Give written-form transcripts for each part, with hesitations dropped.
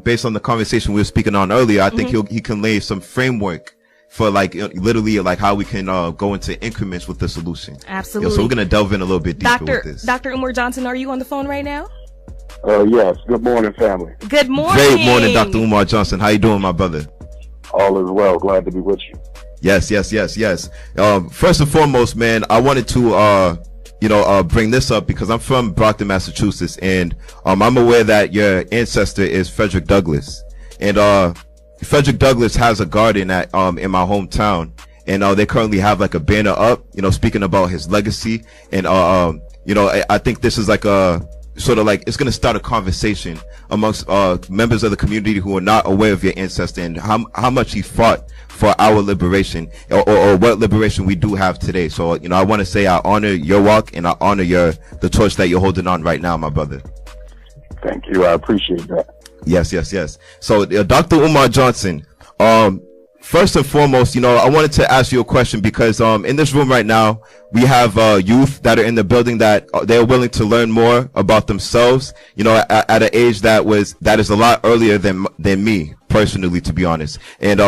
based on the conversation we were speaking on earlier, I think he can lay some framework for like literally like how we can go into increments with the solution. Absolutely. So we're gonna delve in a little bit deeper with this. Dr. Umar Johnson, are you on the phone right now? Yes. Good morning, family. Good morning. Great morning, Dr. Umar Johnson. How you doing, my brother? All is well. Glad to be with you. Yes. First and foremost, man, I wanted to bring this up because I'm from Brockton, Massachusetts, and I'm aware that your ancestor is Frederick Douglass, and Frederick Douglass has a garden at in my hometown, and they currently have like a banner up, speaking about his legacy, and I think this is like a sort of like it's going to start a conversation amongst members of the community who are not aware of your ancestor and how much he fought for our liberation or what liberation we do have today. So I want to say I honor your walk and I honor the torch that you're holding on right now, my brother. Thank you. I appreciate that. Yes. So Dr. Umar Johnson, first and foremost, I wanted to ask you a question because in this room right now we have youth that are in the building that they're willing to learn more about themselves, at an age that is a lot earlier than me personally, to be honest. And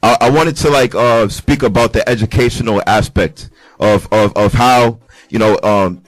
I wanted to speak about the educational aspect of how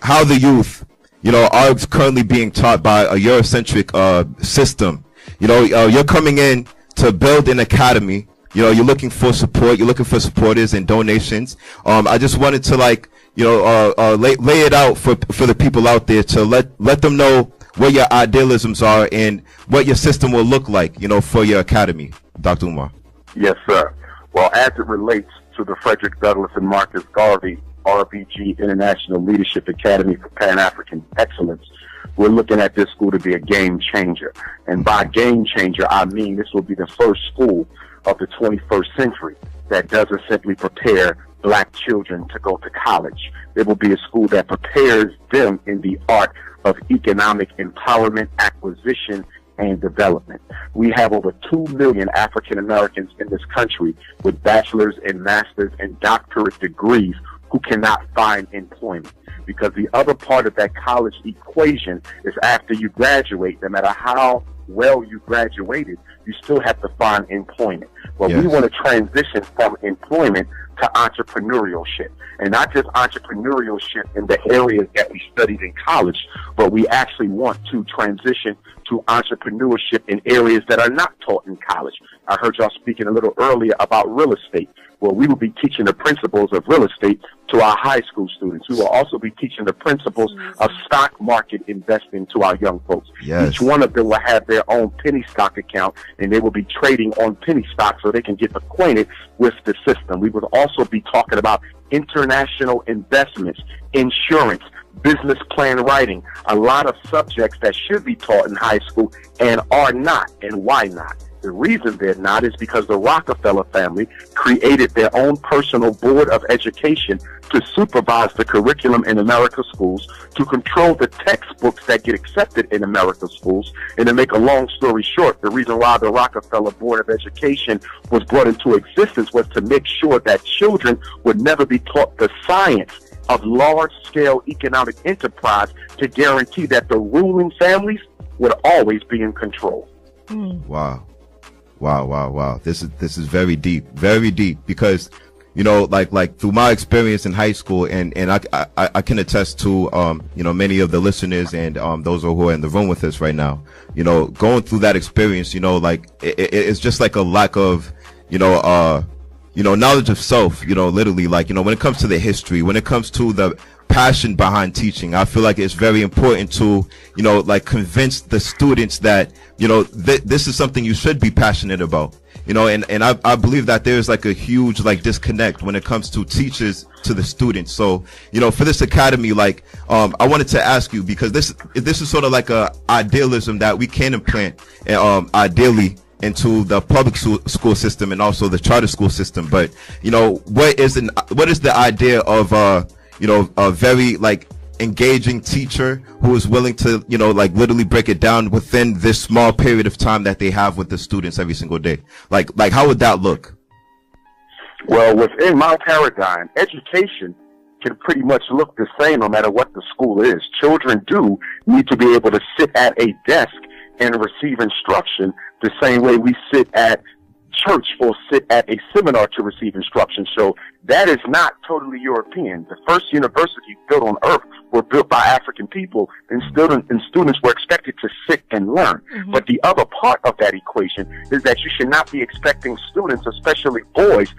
how the youth are currently being taught by a Eurocentric system. You're coming in to build an academy. You're looking for support. You're looking for supporters and donations. I just wanted to lay it out for the people out there to let them know what your idealisms are and what your system will look like, for your academy, Dr. Umar. Yes, sir. Well, as it relates to the Frederick Douglass and Marcus Garvey RBG International Leadership Academy for Pan-African Excellence, we're looking at this school to be a game changer. And by game changer, I mean this will be the first school of the 21st century that doesn't simply prepare black children to go to college. It will be a school that prepares them in the art of economic empowerment, acquisition, and development. We have over 2 million African Americans in this country with bachelor's and master's and doctorate degrees who cannot find employment. Because the other part of that college equation is after you graduate, no matter how well you graduated, you still have to find employment. Well, yes. We want to transition from employment to entrepreneurship, and not just entrepreneurship in the areas that we studied in college, but we actually want to transition to entrepreneurship in areas that are not taught in college. I heard y'all speaking a little earlier about real estate. Well, we will be teaching the principles of real estate to our high school students. We will also be teaching the principles of stock market investing to our young folks. Yes. Each one of them will have their own penny stock account, and they will be trading on penny stock so they can get acquainted with the system. We will also be talking about international investments, insurance, business plan writing, a lot of subjects that should be taught in high school and are not. And why not? The reason they're not is because the Rockefeller family created their own personal board of education to supervise the curriculum in America's schools, to control the textbooks that get accepted in America's schools. And to make a long story short, the reason why the Rockefeller Board of Education was brought into existence was to make sure that children would never be taught the science of large-scale economic enterprise to guarantee that the ruling families would always be in control. Wow. This is very deep because like through my experience in high school and I can attest to many of the listeners and those who are in the room with us right now, going through that experience, it's just like a lack of knowledge of self, literally, when it comes to the history, when it comes to the passion behind teaching, I feel like it's very important to, convince the students that, this is something you should be passionate about, and I believe that there's like a huge disconnect when it comes to teachers to the students. So, for this academy, I wanted to ask you, because this is sort of like a idealism that we can implant, ideally, into the public school system and also the charter school system. But what is the idea of a very engaging teacher who is willing to literally break it down within this small period of time that they have with the students every single day? Like how would that look? Well, within my paradigm, education can pretty much look the same no matter what the school is. Children do need to be able to sit at a desk and receive instruction the same way we sit at church or sit at a seminar to receive instruction. So that is not totally European. The first universities built on earth were built by African people, and students were expected to sit and learn. But the other part of that equation is that you should not be expecting students, especially boys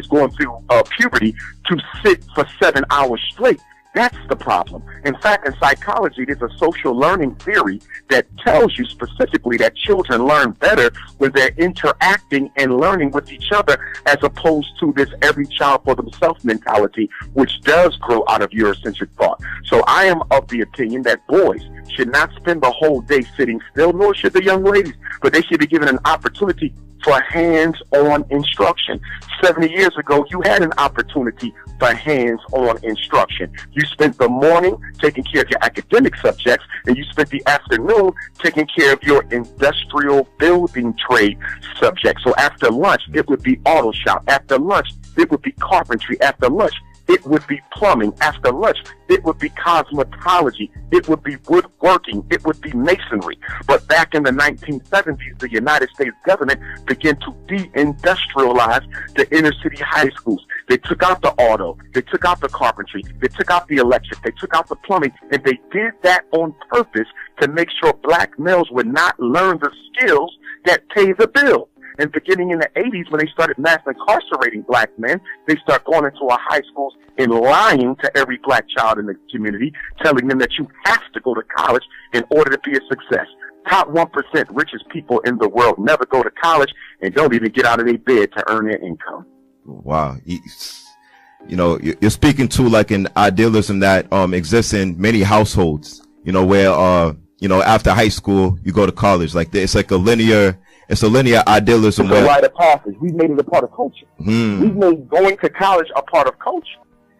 going through puberty, to sit for 7 hours straight. That's the problem. In fact, in psychology, there's a social learning theory that tells you specifically that children learn better when they're interacting and learning with each other, as opposed to this every child for themselves mentality, which does grow out of Eurocentric thought. So I am of the opinion that boys should not spend the whole day sitting still, nor should the young ladies, but they should be given an opportunity for hands-on instruction. 70 years ago, you had an opportunity for hands-on instruction. You spent the morning taking care of your academic subjects, and you spent the afternoon taking care of your industrial building trade subjects. So after lunch, it would be auto shop. After lunch, it would be carpentry. After lunch, it would be plumbing. After lunch, it would be cosmetology. It would be woodworking. It would be masonry. But back in the 1970s, the United States government began to de-industrialize the inner city high schools. They took out the auto. They took out the carpentry. They took out the electric. They took out the plumbing. And they did that on purpose to make sure black males would not learn the skills that pay the bill. And beginning in the 80s, when they started mass incarcerating black men, they start going into our high schools and lying to every black child in the community, telling them that you have to go to college in order to be a success. Top 1% richest people in the world never go to college and don't even get out of their bed to earn their income. Wow. You know, you're speaking to like an idealism that exists in many households, you know, where you know, after high school you go to college. Like it's like a linear idealism. It's a rite of passage. We've made it a part of culture. We've made going to college a part of culture.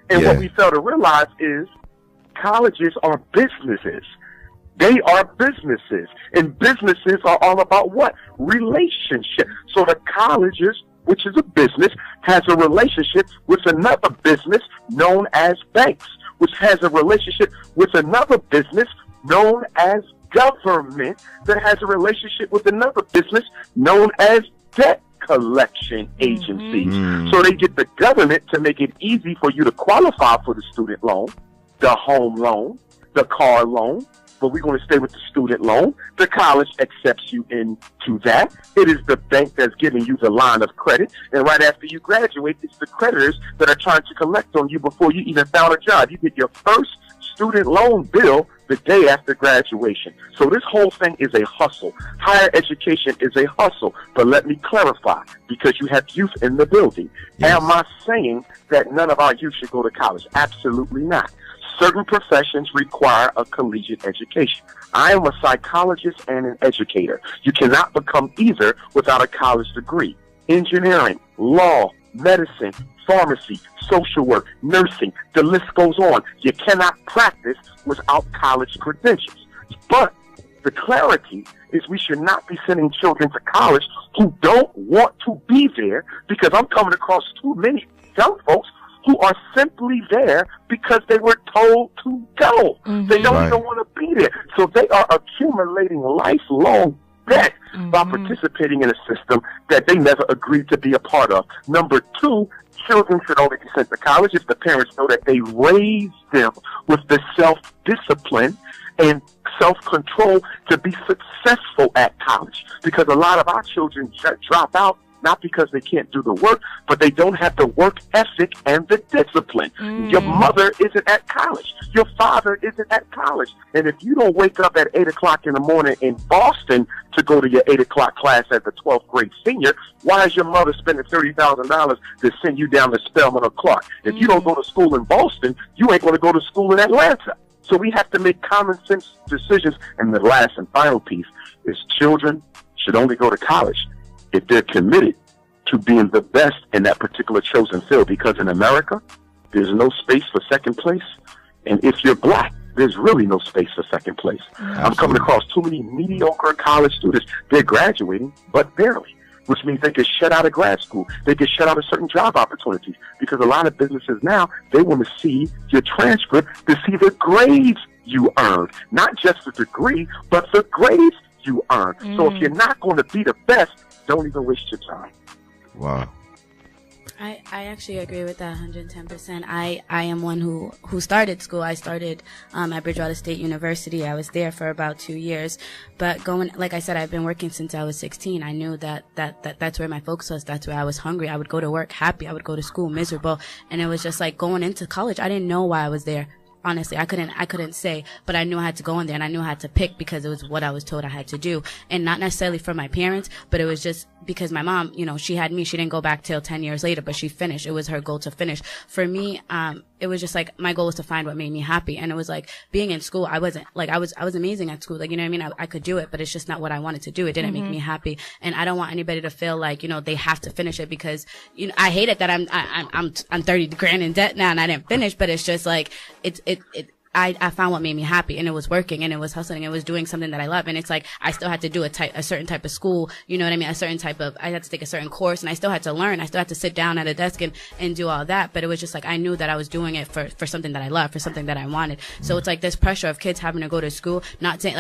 And what we fail to realize is colleges are businesses. They are businesses. And businesses are all about what? Relationship. So the colleges, which is a business, has a relationship with another business known as banks, which has a relationship with another business known as government, that has a relationship with another business known as debt collection agencies. So they get the government to make it easy for you to qualify for the student loan, the home loan, the car loan, but we're going to stay with the student loan. The college accepts you into that. It is the bank that's giving you the line of credit, and right after you graduate, it's the creditors that are trying to collect on you before you even found a job. You get your first student loan bill the day after graduation. So this whole thing is a hustle. Higher education is a hustle. But let me clarify, because you have youth in the building. Am I saying that none of our youth should go to college? Absolutely not. Certain professions require a collegiate education. I am a psychologist and an educator. You cannot become either without a college degree. Engineering, law, medicine, pharmacy, social work, nursing, the list goes on. You cannot practice without college credentials. But the clarity is we should not be sending children to college who don't want to be there, because I'm coming across too many young folks who are simply there because they were told to go. They don't even want to be there. So they are accumulating lifelong debt by participating in a system that they never agreed to be a part of. Number two, children should only be sent to college if the parents know that they raised them with the self-discipline and self-control to be successful at college. Because a lot of our children drop out not because they can't do the work, but they don't have the work ethic and the discipline. Your mother isn't at college. Your father isn't at college. And if you don't wake up at 8 o'clock in the morning in Boston to go to your 8 o'clock class as a 12th grade senior, why is your mother spending $30,000 to send you down to Spelman or Clark? If you don't go to school in Boston, you ain't going to go to school in Atlanta. So we have to make common sense decisions. And the last and final piece is children should only go to college if they're committed to being the best in that particular chosen field. Because in America, there's no space for second place. And if you're black, there's really no space for second place. I'm coming across too many mediocre college students. They're graduating, but barely, which means they get shut out of grad school. They get shut out of certain job opportunities, because a lot of businesses now, they want to see your transcript to see the grades you earned. Not just the degree, but the grades you earned. So if you're not going to be the best, don't even waste your time. Wow. I actually agree with that 110%. I am one who started school. I started at Bridgewater State University. I was there for about 2 years. But like I said, I've been working since I was 16. I knew that's where my focus was. That's where I was hungry. I would go to work happy. I would go to school miserable. And it was just like going into college. I didn't know why I was there. Honestly, I couldn't say, but I knew I had to go in there and I knew I had to pick because it was what I was told I had to do. And not necessarily from my parents, but it was just because my mom, she had me. She didn't go back till 10 years later, but she finished. It was her goal to finish. For me, it was just like my goal was to find what made me happy. And it was like being in school. I was amazing at school. Like, you know what I mean? I could do it, but it's just not what I wanted to do. It didn't make me happy. And I don't want anybody to feel like, they have to finish it because, I hate it that I'm 30 grand in debt now and I didn't finish, but it's just like, I found what made me happy and it was working and it was hustling and it was doing something that I love. And it's like, I still had to do a certain type of school, you know what I mean? I had to take a certain course and I still had to learn. I still had to sit down at a desk and do all that. But it was just like, I knew that I was doing it for something that I love, for something that I wanted. So it's like this pressure of kids having to go to school, not saying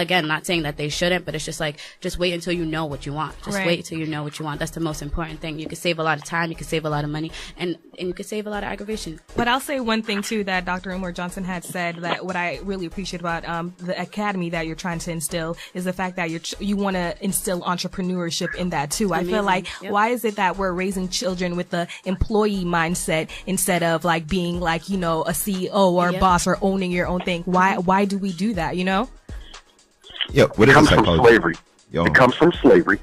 that they shouldn't, but it's just like, just wait until you know what you want. Just wait till you know what you want. That's the most important thing. You can save a lot of time. You can save a lot of money and you can save a lot of aggravation. But I'll say one thing too that Dr. Umar Johnson had said that what I really appreciate about the academy that you're trying to instill is the fact that you want to instill entrepreneurship in that too. Amazing. I feel like why is it that we're raising children with the employee mindset instead of like being like a CEO or a boss or owning your own thing? Why do we do that? Yeah, it comes from slavery. It comes from slavery.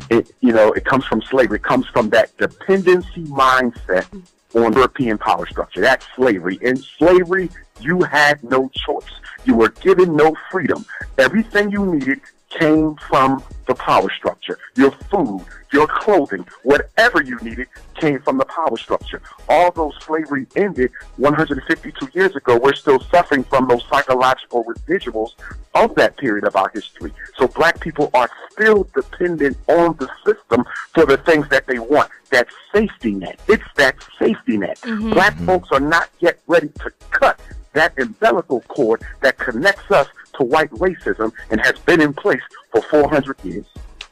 It comes from slavery. It comes from that dependency mindset on European power structure. That's slavery. In slavery, you had no choice. You were given no freedom. Everything you needed came from the power structure. Your food, your clothing, whatever you needed came from the power structure. Although slavery ended 152 years ago, we're still suffering from those psychological residuals of that period of our history. So black people are still dependent on the system for the things that they want. That safety net. It's that safety net. Black folks are not yet ready to cut that umbilical cord that connects us to white racism and has been in place for 400 years.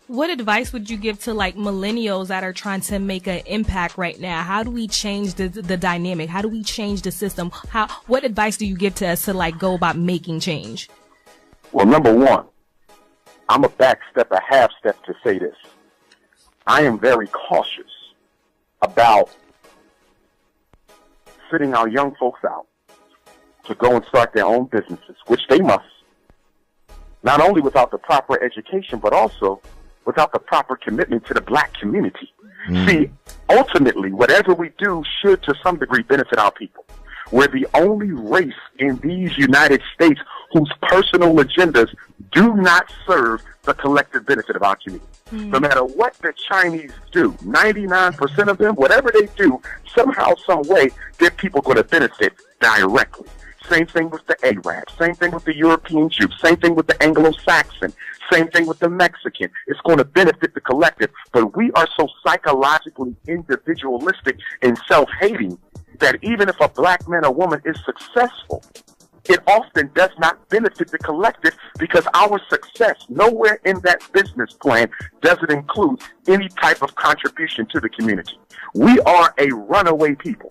What advice would you give to like millennials that are trying to make an impact right now? How do we change the dynamic? How do we change the system? What advice do you give to us to like go about making change? Well, number one, I'm a half step to say this. I am very cautious about sitting our young folks out to go and start their own businesses, which they must, not only without the proper education, but also without the proper commitment to the black community. See, ultimately, whatever we do should to some degree benefit our people. We're the only race in these United States whose personal agendas do not serve the collective benefit of our community. No matter what the Chinese do, 99% of them, whatever they do, somehow, some way, their people going to benefit directly. Same thing with the Arabs, same thing with the European Jews, same thing with the Anglo-Saxon, same thing with the Mexican. It's going to benefit the collective, but we are so psychologically individualistic and self-hating that even if a black man or woman is successful, it often does not benefit the collective because our success nowhere in that business plan doesn't include any type of contribution to the community. We are a runaway people.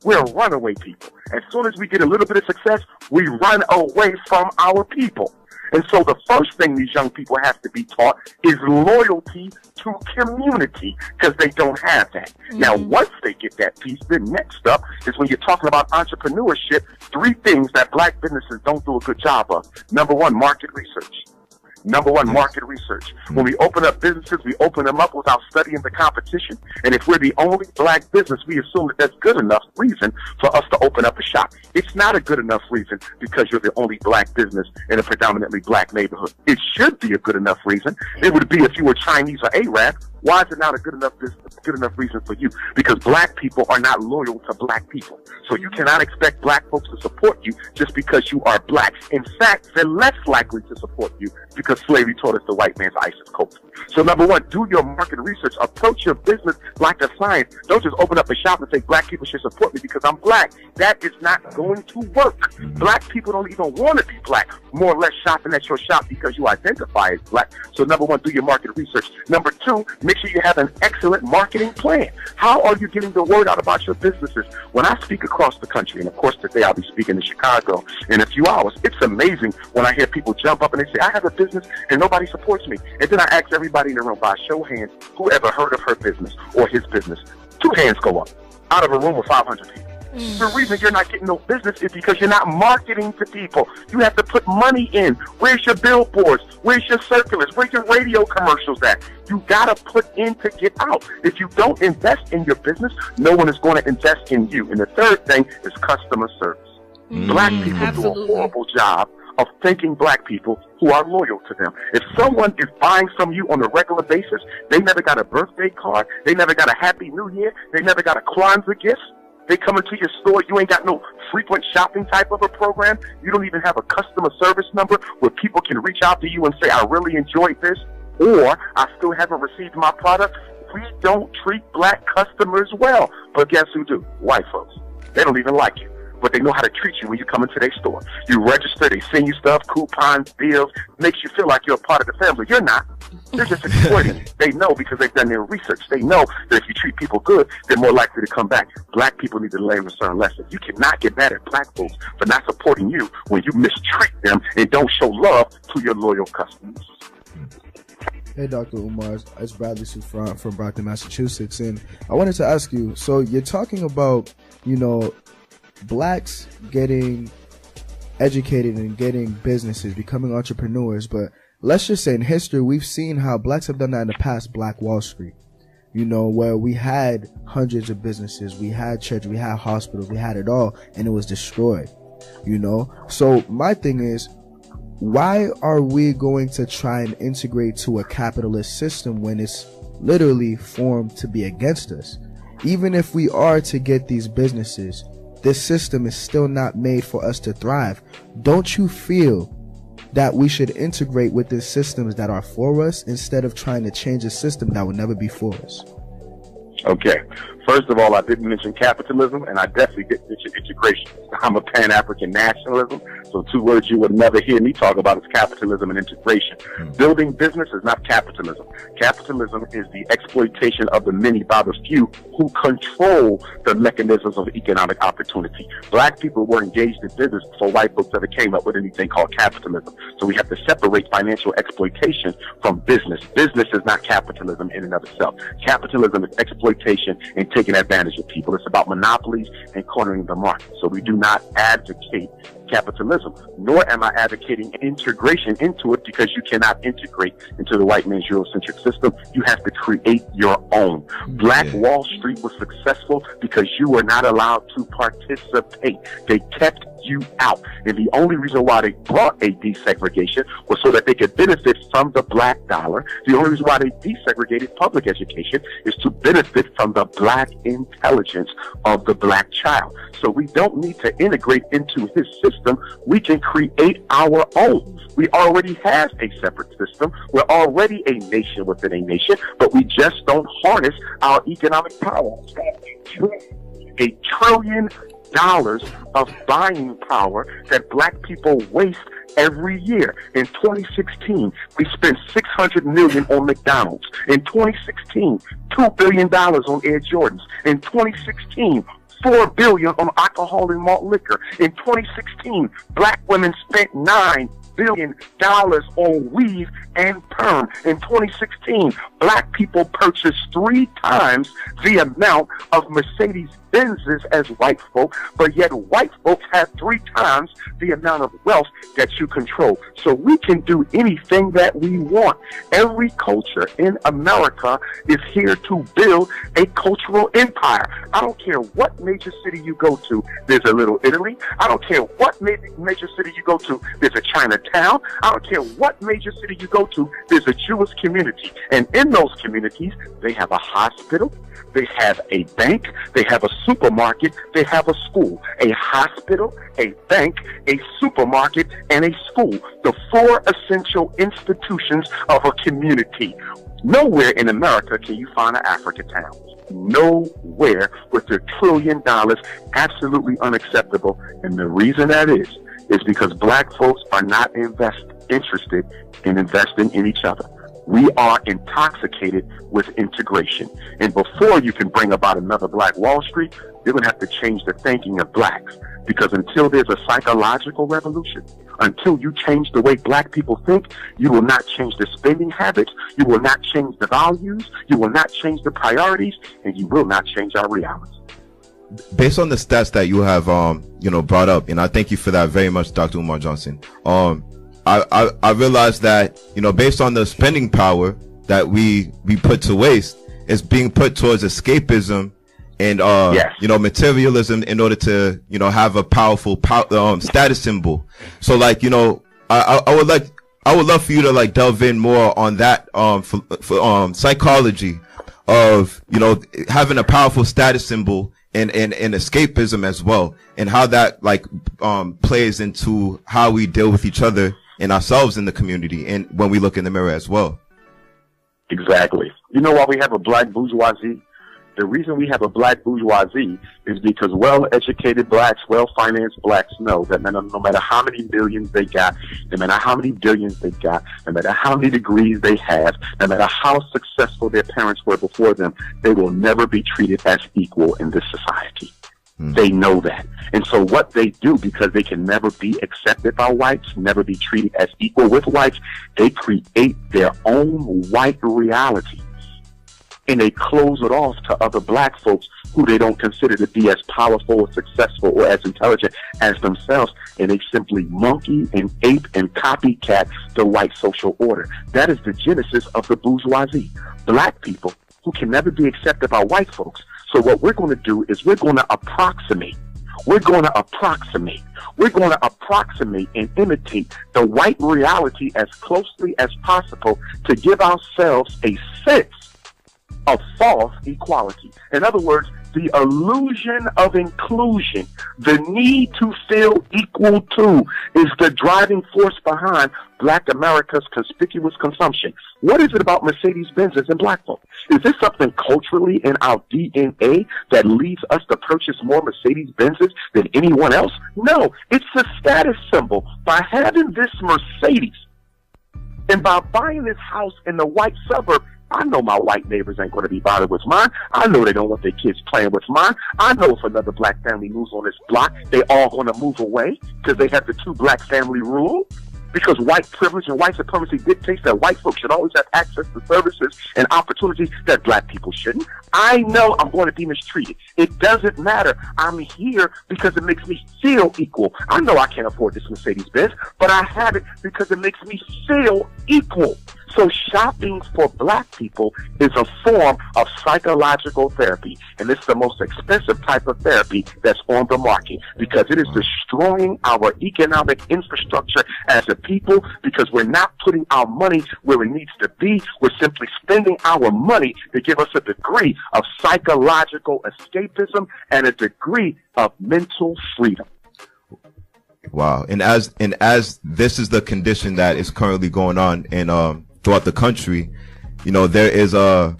We're a runaway people. As soon as we get a little bit of success, we run away from our people. And so the first thing these young people have to be taught is loyalty to community, because they don't have that. Now, once they get that piece, then next up is when you're talking about entrepreneurship, three things that black businesses don't do a good job of. Number one, market research. When we open up businesses, we open them up without studying the competition. And if we're the only black business, we assume that that's good enough reason for us to open up a shop. It's not a good enough reason because you're the only black business in a predominantly black neighborhood. It should be a good enough reason. It would be if you were Chinese or Arab. Why is it not a good enough reason for you? Because black people are not loyal to black people. So you cannot expect black folks to support you just because you are black. In fact, they're less likely to support you because slavery taught us the white man's ISIS culture. So number one, do your market research. Approach your business like a science. Don't just open up a shop and say black people should support me because I'm black. That is not going to work. Black people don't even want to be black, more or less shopping at your shop because you identify as black. So number one, do your market research. Number two, make sure you have an excellent marketing plan. How are you getting the word out about your businesses? When I speak across the country, and of course today I'll be speaking in Chicago in a few hours, it's amazing when I hear people jump up and they say, I have a business and nobody supports me. And then I ask everybody in the room by a show of hands, who ever heard of her business or his business? 2 hands go up out of a room of 500 people. The reason you're not getting no business is because you're not marketing to people. You have to put money in. Where's your billboards? Where's your circulars? Where's your radio commercials at? You got to put in to get out. If you don't invest in your business, no one is going to invest in you. And the third thing is customer service. Black people do a horrible job of thanking black people who are loyal to them. If someone is buying from you on a regular basis, they never got a birthday card, they never got a Happy New Year, they never got a Kwanzaa gift, they come into your store, you ain't got no frequent shopping type of a program, you don't even have a customer service number where people can reach out to you and say, I really enjoyed this, or I still haven't received my product. We don't treat black customers well. But guess who do? White folks. They don't even like you, but they know how to treat you when you come into their store. You register, they send you stuff, coupons, deals, makes you feel like you're a part of the family. You're not. They're just exploiting you. They know because they've done their research. They know that if you treat people good, they're more likely to come back. Black people need to learn a certain lesson. You cannot get mad at black folks for not supporting you when you mistreat them and don't show love to your loyal customers. Hey, Dr. Umar, it's Bradley Sufran from Brockton, Massachusetts, and I wanted to ask you, so you're talking about, blacks getting educated and getting businesses, becoming entrepreneurs, but let's just say in history, we've seen how blacks have done that in the past, Black Wall Street, where we had hundreds of businesses, we had church, we had hospitals, we had it all, and it was destroyed, So my thing is, why are we going to try and integrate to a capitalist system when it's literally formed to be against us? Even if we are to get these businesses, this system is still not made for us to thrive. Don't you feel that we should integrate with the systems that are for us instead of trying to change a system that will never be for us? Okay. First of all, I didn't mention capitalism, and I definitely didn't mention integration. I'm a Pan-African nationalism, so 2 words you would never hear me talk about is capitalism and integration. Building business is not capitalism. Capitalism is the exploitation of the many by the few who control the mechanisms of economic opportunity. Black people were engaged in business before white folks ever came up with anything called capitalism. So we have to separate financial exploitation from business. Business is not capitalism in and of itself. Capitalism is exploitation and taking advantage of people. It's about monopolies and cornering the market. So we do not advocate capitalism, nor am I advocating integration into it, because you cannot integrate into the white man's Eurocentric system. You have to create your own. Black Wall Street was successful because you were not allowed to participate. They kept you out. And the only reason why they brought a desegregation was so that they could benefit from the black dollar. The only reason why they desegregated public education is to benefit from the black intelligence of the black child. So we don't need to integrate into his system. We can create our own. We already have a separate system. We're already a nation within a nation, but we just don't harness our economic power. $1 trillion of buying power that black people waste every year. In 2016, we spent $600 million on McDonald's. In 2016, $2 billion on Air Jordans. In 2016, $4 billion on alcohol and malt liquor. In 2016, black women spent $9 billion on weave and perm. In 2016, black people purchased 3 times the amount of Mercedes Benzes as white folk, but yet white folks have 3 times the amount of wealth that you control. So we can do anything that we want. Every culture in America is here to build a cultural empire. I don't care what major city you go to, there's a little Italy. I don't care what major city you go to, there's a Chinatown. I don't care what major city you go to, there's a Jewish community. And in those communities, they have a hospital, they have a bank, they have a supermarket, they have a school. A hospital, a bank, a supermarket, and a school. The 4 essential institutions of a community. Nowhere in America can you find an African town. Nowhere with their $1 trillion. Absolutely unacceptable. And the reason that is because black folks are not interested in investing in each other. We are intoxicated with integration. And before you can bring about another Black Wall Street, you're going to have to change the thinking of blacks. Because until there's a psychological revolution, until you change the way black people think, you will not change the spending habits, you will not change the values, you will not change the priorities, and you will not change our realities. Based on the stats that you have, brought up, and I thank you for that very much, Dr. Umar Johnson. I realized that, based on the spending power that we put to waste, is being put towards escapism and, yes. Materialism in order to, have a powerful status symbol. So like, I would love for you to like delve in more on that, for psychology of, having a powerful status symbol and escapism as well, and how that like, plays into how we deal with each other and ourselves in the community and when we look in the mirror as well. Exactly. You know why we have a black bourgeoisie? The reason we have a black bourgeoisie is because well-educated blacks, well-financed blacks know that no matter how many millions they got, no matter how many billions they got, no matter how many degrees they have, no matter how successful their parents were before them, they will never be treated as equal in this society. They know that. And so what they do, because they can never be accepted by whites, never be treated as equal with whites, they create their own white reality. And they close it off to other black folks who they don't consider to be as powerful or successful or as intelligent as themselves. And they simply monkey and ape and copycat the white social order. That is the genesis of the bourgeoisie. Black people who can never be accepted by white folks. So what we're going to do is we're going to approximate. We're going to approximate and imitate the white reality as closely as possible to give ourselves a sense of false equality. In other words, the illusion of inclusion, the need to feel equal to, is the driving force behind Black America's conspicuous consumption. What is it about Mercedes-Benzes and black folk? Is this something culturally in our DNA that leads us to purchase more Mercedes-Benzes than anyone else? No, it's a status symbol. By having this Mercedes and by buying this house in the white suburb, I know my white neighbors ain't going to be bothered with mine. I know they don't want their kids playing with mine. I know if another black family moves on this block, they all going to move away because they have the 2 black family rule. Because white privilege and white supremacy dictates that white folks should always have access to services and opportunities that black people shouldn't. I know I'm going to be mistreated. It doesn't matter. I'm here because it makes me feel equal. I know I can't afford this Mercedes-Benz, but I have it because it makes me feel equal. So shopping for black people is a form of psychological therapy. And it's the most expensive type of therapy that's on the market because it is destroying our economic infrastructure as a people because we're not putting our money where it needs to be. We're simply spending our money to give us a degree of psychological escapism and a degree of mental freedom. Wow. And as this is the condition that is currently going on in throughout the country, there is a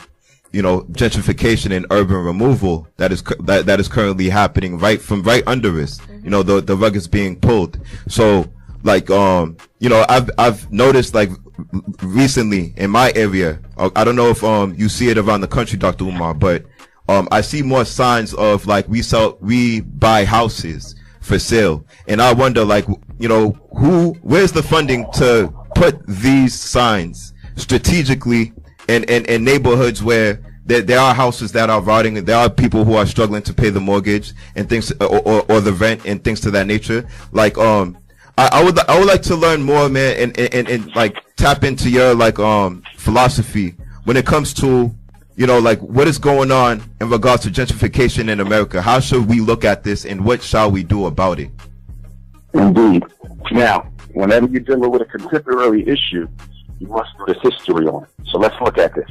gentrification and urban removal that is currently happening right under us. The rug is being pulled. So like I've noticed like recently in my area, I don't know if you see it around the country, Dr. Umar, but I see more signs of like we buy houses for sale, and I wonder like where's the funding to put these signs strategically in neighborhoods where there are houses that are rotting. There are people who are struggling to pay the mortgage and things, or the rent and things to that nature. Like, I would like to learn more, man, and like tap into your like philosophy when it comes to, you know, like what is going on in regards to gentrification in America. How should we look at this, and what shall we do about it? Indeed. Now, whenever you're dealing with a contemporary issue, you must do this history on it. So let's look at this.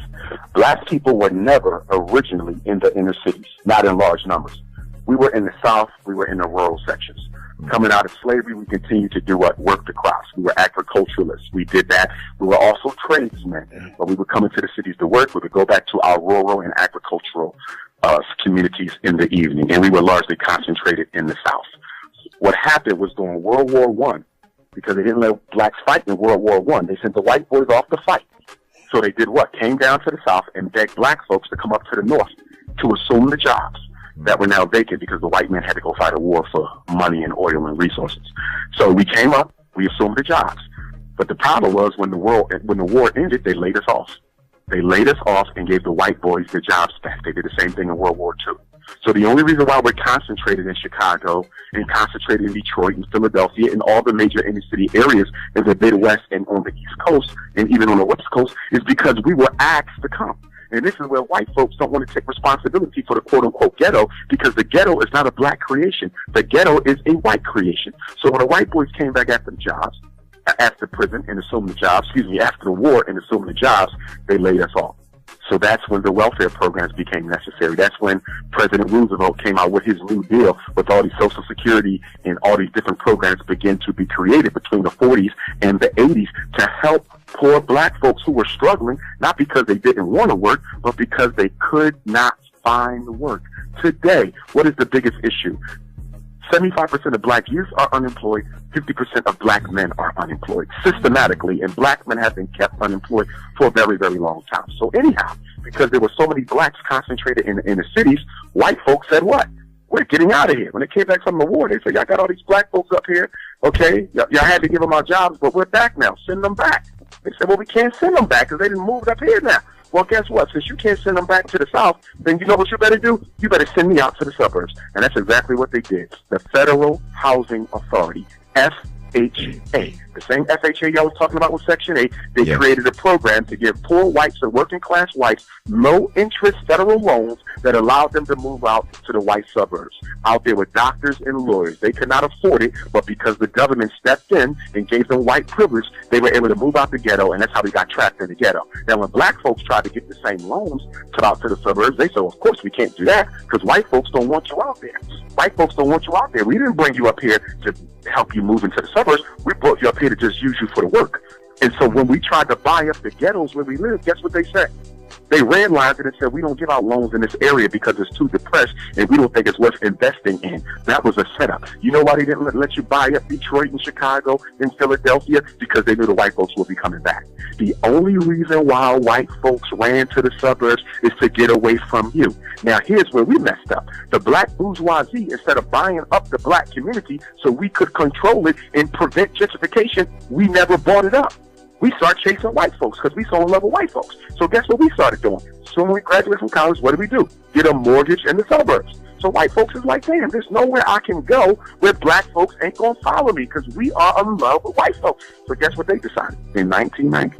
Black people were never originally in the inner cities, not in large numbers. We were in the South. We were in the rural sections. Coming out of slavery, we continued to do what? Work the crops. We were agriculturalists. We did that. We were also tradesmen. But we would come into the cities to work. We would go back to our rural and agricultural communities in the evening. And we were largely concentrated in the South. What happened was during World War I, because they didn't let blacks fight in World War I, they sent the white boys off to fight. So they did what? Came down to the South and begged black folks to come up to the North to assume the jobs that were now vacant because the white men had to go fight a war for money and oil and resources. So we came up, we assumed the jobs. But the problem was when the war ended, they laid us off. They laid us off and gave the white boys the jobs back. They did the same thing in World War II. So the only reason why we're concentrated in Chicago and concentrated in Detroit and Philadelphia and all the major inner city areas in the Midwest and on the East Coast and even on the West Coast is because we were asked to come. And this is where white folks don't want to take responsibility for the quote-unquote ghetto, because the ghetto is not a black creation. The ghetto is a white creation. So when the white boys came back after the jobs, after prison and assumed the jobs, after the war and assumed the jobs, they laid us off. So that's when the welfare programs became necessary. That's when President Roosevelt came out with his New Deal, with all these Social Security and all these different programs began to be created between the 40s and the 80s to help poor black folks who were struggling, not because they didn't want to work, but because they could not find work. Today, what is the biggest issue? 75% of black youth are unemployed, 50% of black men are unemployed systematically, and black men have been kept unemployed for a very, very long time. So anyhow, because there were so many blacks concentrated in the cities, white folks said what? We're getting out of here. When they came back from the war, they said, y'all got all these black folks up here, okay? Y'all had to give them our jobs, but we're back now. Send them back. They said, well, we can't send them back because they didn't move up here now. Well, guess what? Since you can't send them back to the South, then you know what you better do? You better send me out to the suburbs. And that's exactly what they did. The Federal Housing Authority, FHA, the same FHA y'all was talking about with Section 8, they created a program to give poor whites and working class whites low-interest federal loans that allowed them to move out to the white suburbs. Out there with doctors and lawyers. They could not afford it, but because the government stepped in and gave them white privilege, they were able to move out the ghetto, and that's how we got trapped in the ghetto. Now, when black folks tried to get the same loans to out to the suburbs, they said, of course, we can't do that because white folks don't want you out there. White folks don't want you out there. We didn't bring you up here to help you move into the suburbs. We brought you up here to just use you for the work. And so when we tried to buy up the ghettos where we live, guess what they said? They ran lines and said, we don't give out loans in this area because it's too depressed and we don't think it's worth investing in. That was a setup. You know why they didn't let you buy up Detroit and Chicago and Philadelphia? Because they knew the white folks would be coming back. The only reason why white folks ran to the suburbs is to get away from you. Now, here's where we messed up. The black bourgeoisie, instead of buying up the black community so we could control it and prevent gentrification, we never bought it up. We started chasing white folks because we so in love with white folks. So guess what we started doing? So when we graduated from college, what do? Get a mortgage in the suburbs. So white folks is like, damn, there's nowhere I can go where black folks ain't going to follow me because we are in love with white folks. So guess what they decided? In 1990,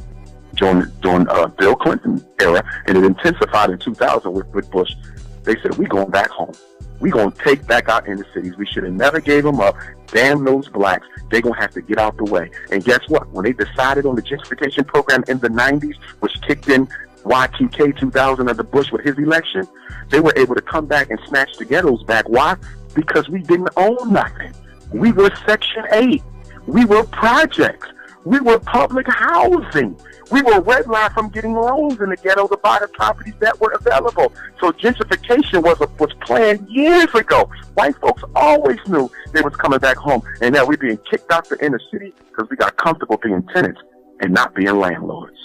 during Bill Clinton era, and it intensified in 2000 with Bush, they said, we going back home. We going to take back our inner cities. We should have never gave them up. Damn those blacks. They're going to have to get out the way. And guess what? When they decided on the gentrification program in the 90s, which kicked in Y2K 2000 under Bush with his election, they were able to come back and snatch the ghettos back. Why? Because we didn't own nothing. We were Section 8. We were projects. We were public housing. We were redlined from getting loans in the ghetto to buy the properties that were available. So gentrification was planned years ago. White folks always knew they was coming back home. And now we're being kicked out the inner city because we got comfortable being tenants and not being landlords.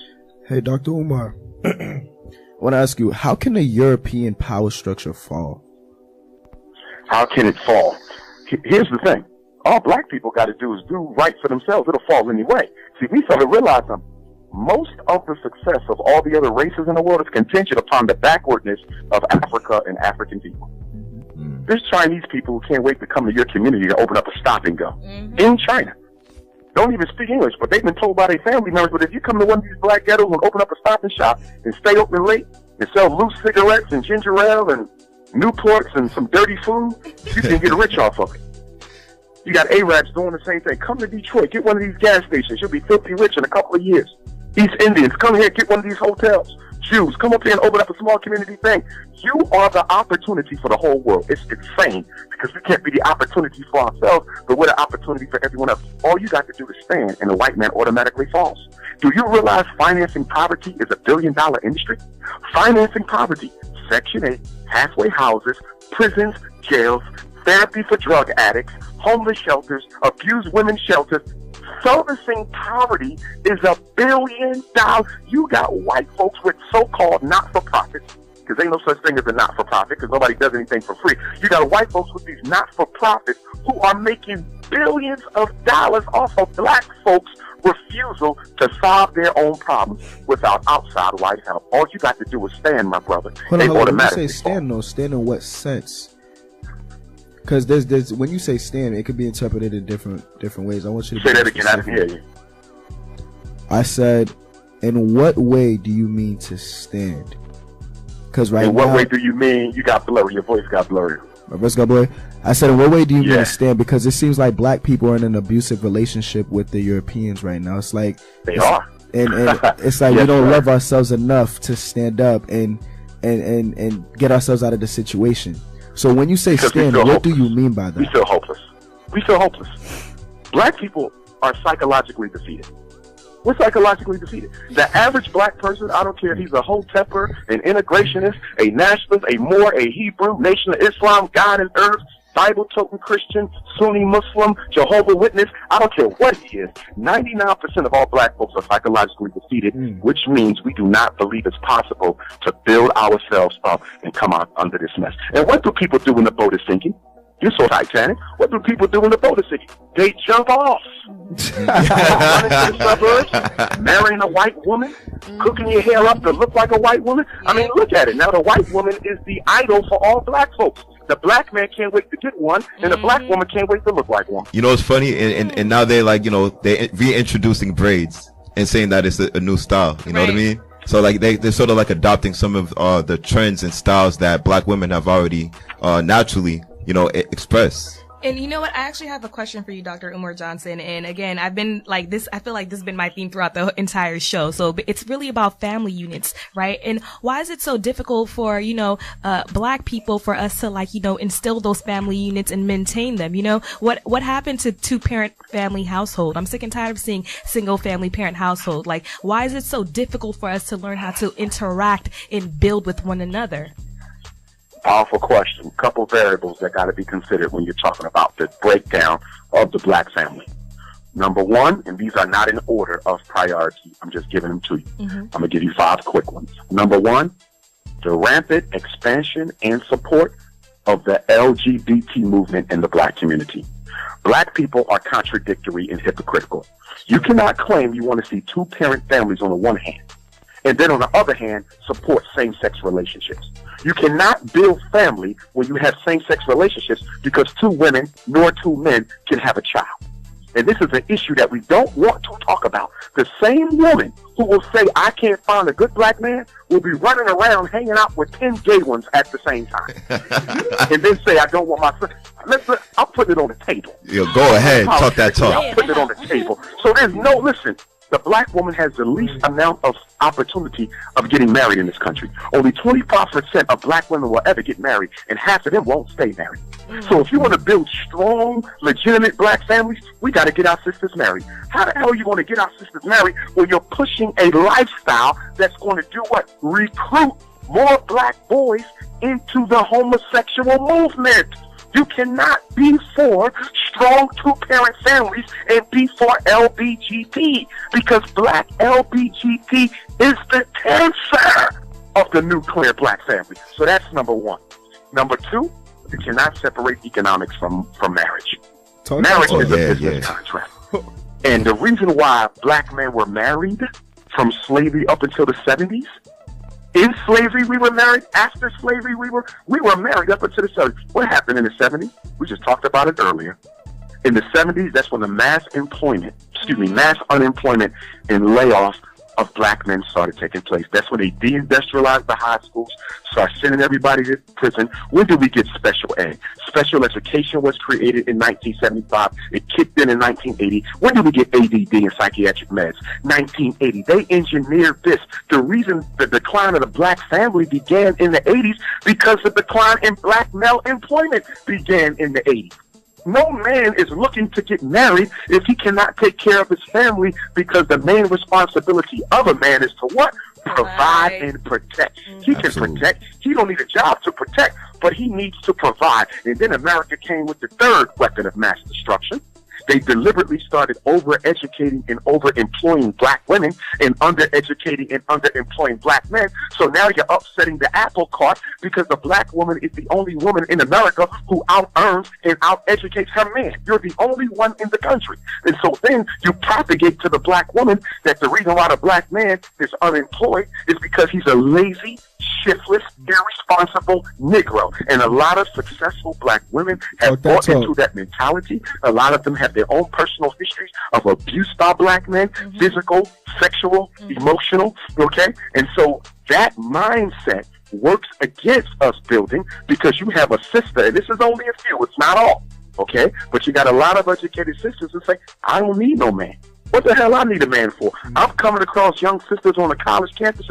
Hey, Dr. Umar, I want to ask you, how can the European power structure fall? How can it fall? Here's the thing. All black people got to do is do right for themselves. It'll fall anyway. See, we sort of realize something. most of the success of all the other races in the world is contingent upon the backwardness of Africa and African people. There's Chinese people who can't wait to come to your community to open up a stop and go in China. Don't even speak English, but they've been told by their family members, but if you come to one of these black ghettos and open up a stop and shop and stay open late and sell loose cigarettes and ginger ale and Newports and some dirty food, you can get rich off of it. You got Arabs doing the same thing. Come to Detroit, get one of these gas stations. You'll be filthy rich in a couple of years. East Indians, come here, get one of these hotels. Jews, come up here and open up a small community thing. You are the opportunity for the whole world. It's insane because we can't be the opportunity for ourselves, but we're the opportunity for everyone else. All you got to do is stand, and the white man automatically falls. Do you realize financing poverty is $1 billion industry? Financing poverty, Section 8, halfway houses, prisons, jails, therapy for drug addicts, homeless shelters, abused women's shelters. Servicing poverty is $1 billion. You got white folks with so-called not-for-profits, because ain't no such thing as a not-for-profit, because nobody does anything for free. You got white folks with these not-for-profits who are making billions of dollars off of black folks' refusal to solve their own problems without outside white help. All you got to do is stand, my brother. Hold on, when you say stand, though, stand in what sense? Because there's when you say stand, it could be interpreted in different ways. I want you to say that again. I didn't hear you. I said, in what way do you mean to stand? Because right now, in what way do you mean? You got blurry. Your voice got blurry. My voice got blurry. I said, in what way do you mean to stand? Because it seems like black people are in an abusive relationship with the Europeans right now. It's like they are, and it's like we don't love ourselves enough to stand up and get ourselves out of the situation. So when you say stand, what do you mean by that? We feel hopeless. We feel hopeless. Black people are psychologically defeated. We're psychologically defeated. The average black person, I don't care if he's a hotepper, an integrationist, a nationalist, a Moor, a Hebrew, Nation of Islam, God and Earth, Bible-toting Christian, Sunni Muslim, Jehovah's Witness, I don't care what he is. 99% of all black folks are psychologically defeated, which means we do not believe it's possible to build ourselves up and come out under this mess. And what do people do when the boat is sinking? You saw Titanic. What do people do when the boat is sinking? They jump off. Running to the suburbs, marrying a white woman, cooking your hair up to look like a white woman. I mean, look at it. Now the white woman is the idol for all black folks. The black man can't wait to get one, and the black woman can't wait to look like one. You know, it's funny, and now they're like, you know, they're reintroducing braids and saying that it's a new style. You know what I mean? So like they're sort of like adopting some of the trends and styles that black women have already naturally, you know, expressed. And you know what? I actually have a question for you, Dr. Umar Johnson. And again, I've been like this, I feel like this has been my theme throughout the entire show. So it's really about family units, right? And why is it so difficult for, you know, black people, for us to like, you know, instill those family units and maintain them? You know, what happened to two-parent family household? I'm sick and tired of seeing single family parent household. Like, why is it so difficult for us to learn how to interact and build with one another? Powerful question. Couple variables that got to be considered when you're talking about the breakdown of the black family. Number one, and these are not in order of priority, I'm just giving them to you. I'm going to give you 5 quick ones. Number one, the rampant expansion and support of the LGBT movement in the black community. Black people are contradictory and hypocritical. You cannot claim you want to see two-parent families on the one hand, and then on the other hand, support same-sex relationships. You cannot build family when you have same-sex relationships because 2 women nor 2 men can have a child. And this is an issue that we don't want to talk about. The same woman who will say, I can't find a good black man, will be running around hanging out with 10 gay ones at the same time. And then say, I don't want my son. I'll put it on the table. Yo, go ahead, talk that talk. I'll put it on the table. So there's no, listen, the black woman has the least amount of opportunity of getting married in this country. Only 25% of black women will ever get married, and half of them won't stay married. So if you want to build strong, legitimate black families, we got to get our sisters married. How the hell are you going to get our sisters married when you're pushing a lifestyle that's going to do what? Recruit more black boys into the homosexual movement. You cannot be for strong two-parent families and be for LBGT, because black LBGT is the cancer of the nuclear black family. So that's number one. Number two, you cannot separate economics from marriage. Marriage is a business contract. And the reason why black men were married from slavery up until the 70s. In slavery, we were married. After slavery, we were married up until the 70s. What happened in the 70s? We just talked about it earlier. In the 70s, that's when the mass unemployment and layoffs of black men started taking place. That's when they deindustrialized the high schools, started sending everybody to prison. When did we get special ed? Special education was created in 1975. It kicked in 1980. When did we get ADD and psychiatric meds? 1980. They engineered this. The reason the decline of the black family began in the 80s because the decline in black male employment began in the 80s. No man is looking to get married if he cannot take care of his family, because the main responsibility of a man is to what? Provide and protect. He can protect. He don't need a job to protect, but he needs to provide. And then America came with the third weapon of mass destruction. They deliberately started over-educating and over-employing black women and under-educating and under-employing black men. So now you're upsetting the apple cart, because the black woman is the only woman in America who out-earns and out-educates her man. You're the only one in the country. And so then you propagate to the black woman that the reason why the black man is unemployed is because he's a lazy, shiftless, irresponsible Negro. And a lot of successful black women have bought into that mentality. A lot of them have their own personal histories of abuse by black men, physical, sexual, emotional, okay? And so that mindset works against us building, because you have a sister, and this is only a few, it's not all, okay? But you got a lot of educated sisters who say, I don't need no man. What the hell I need a man for? I'm coming across young sisters on the college campus.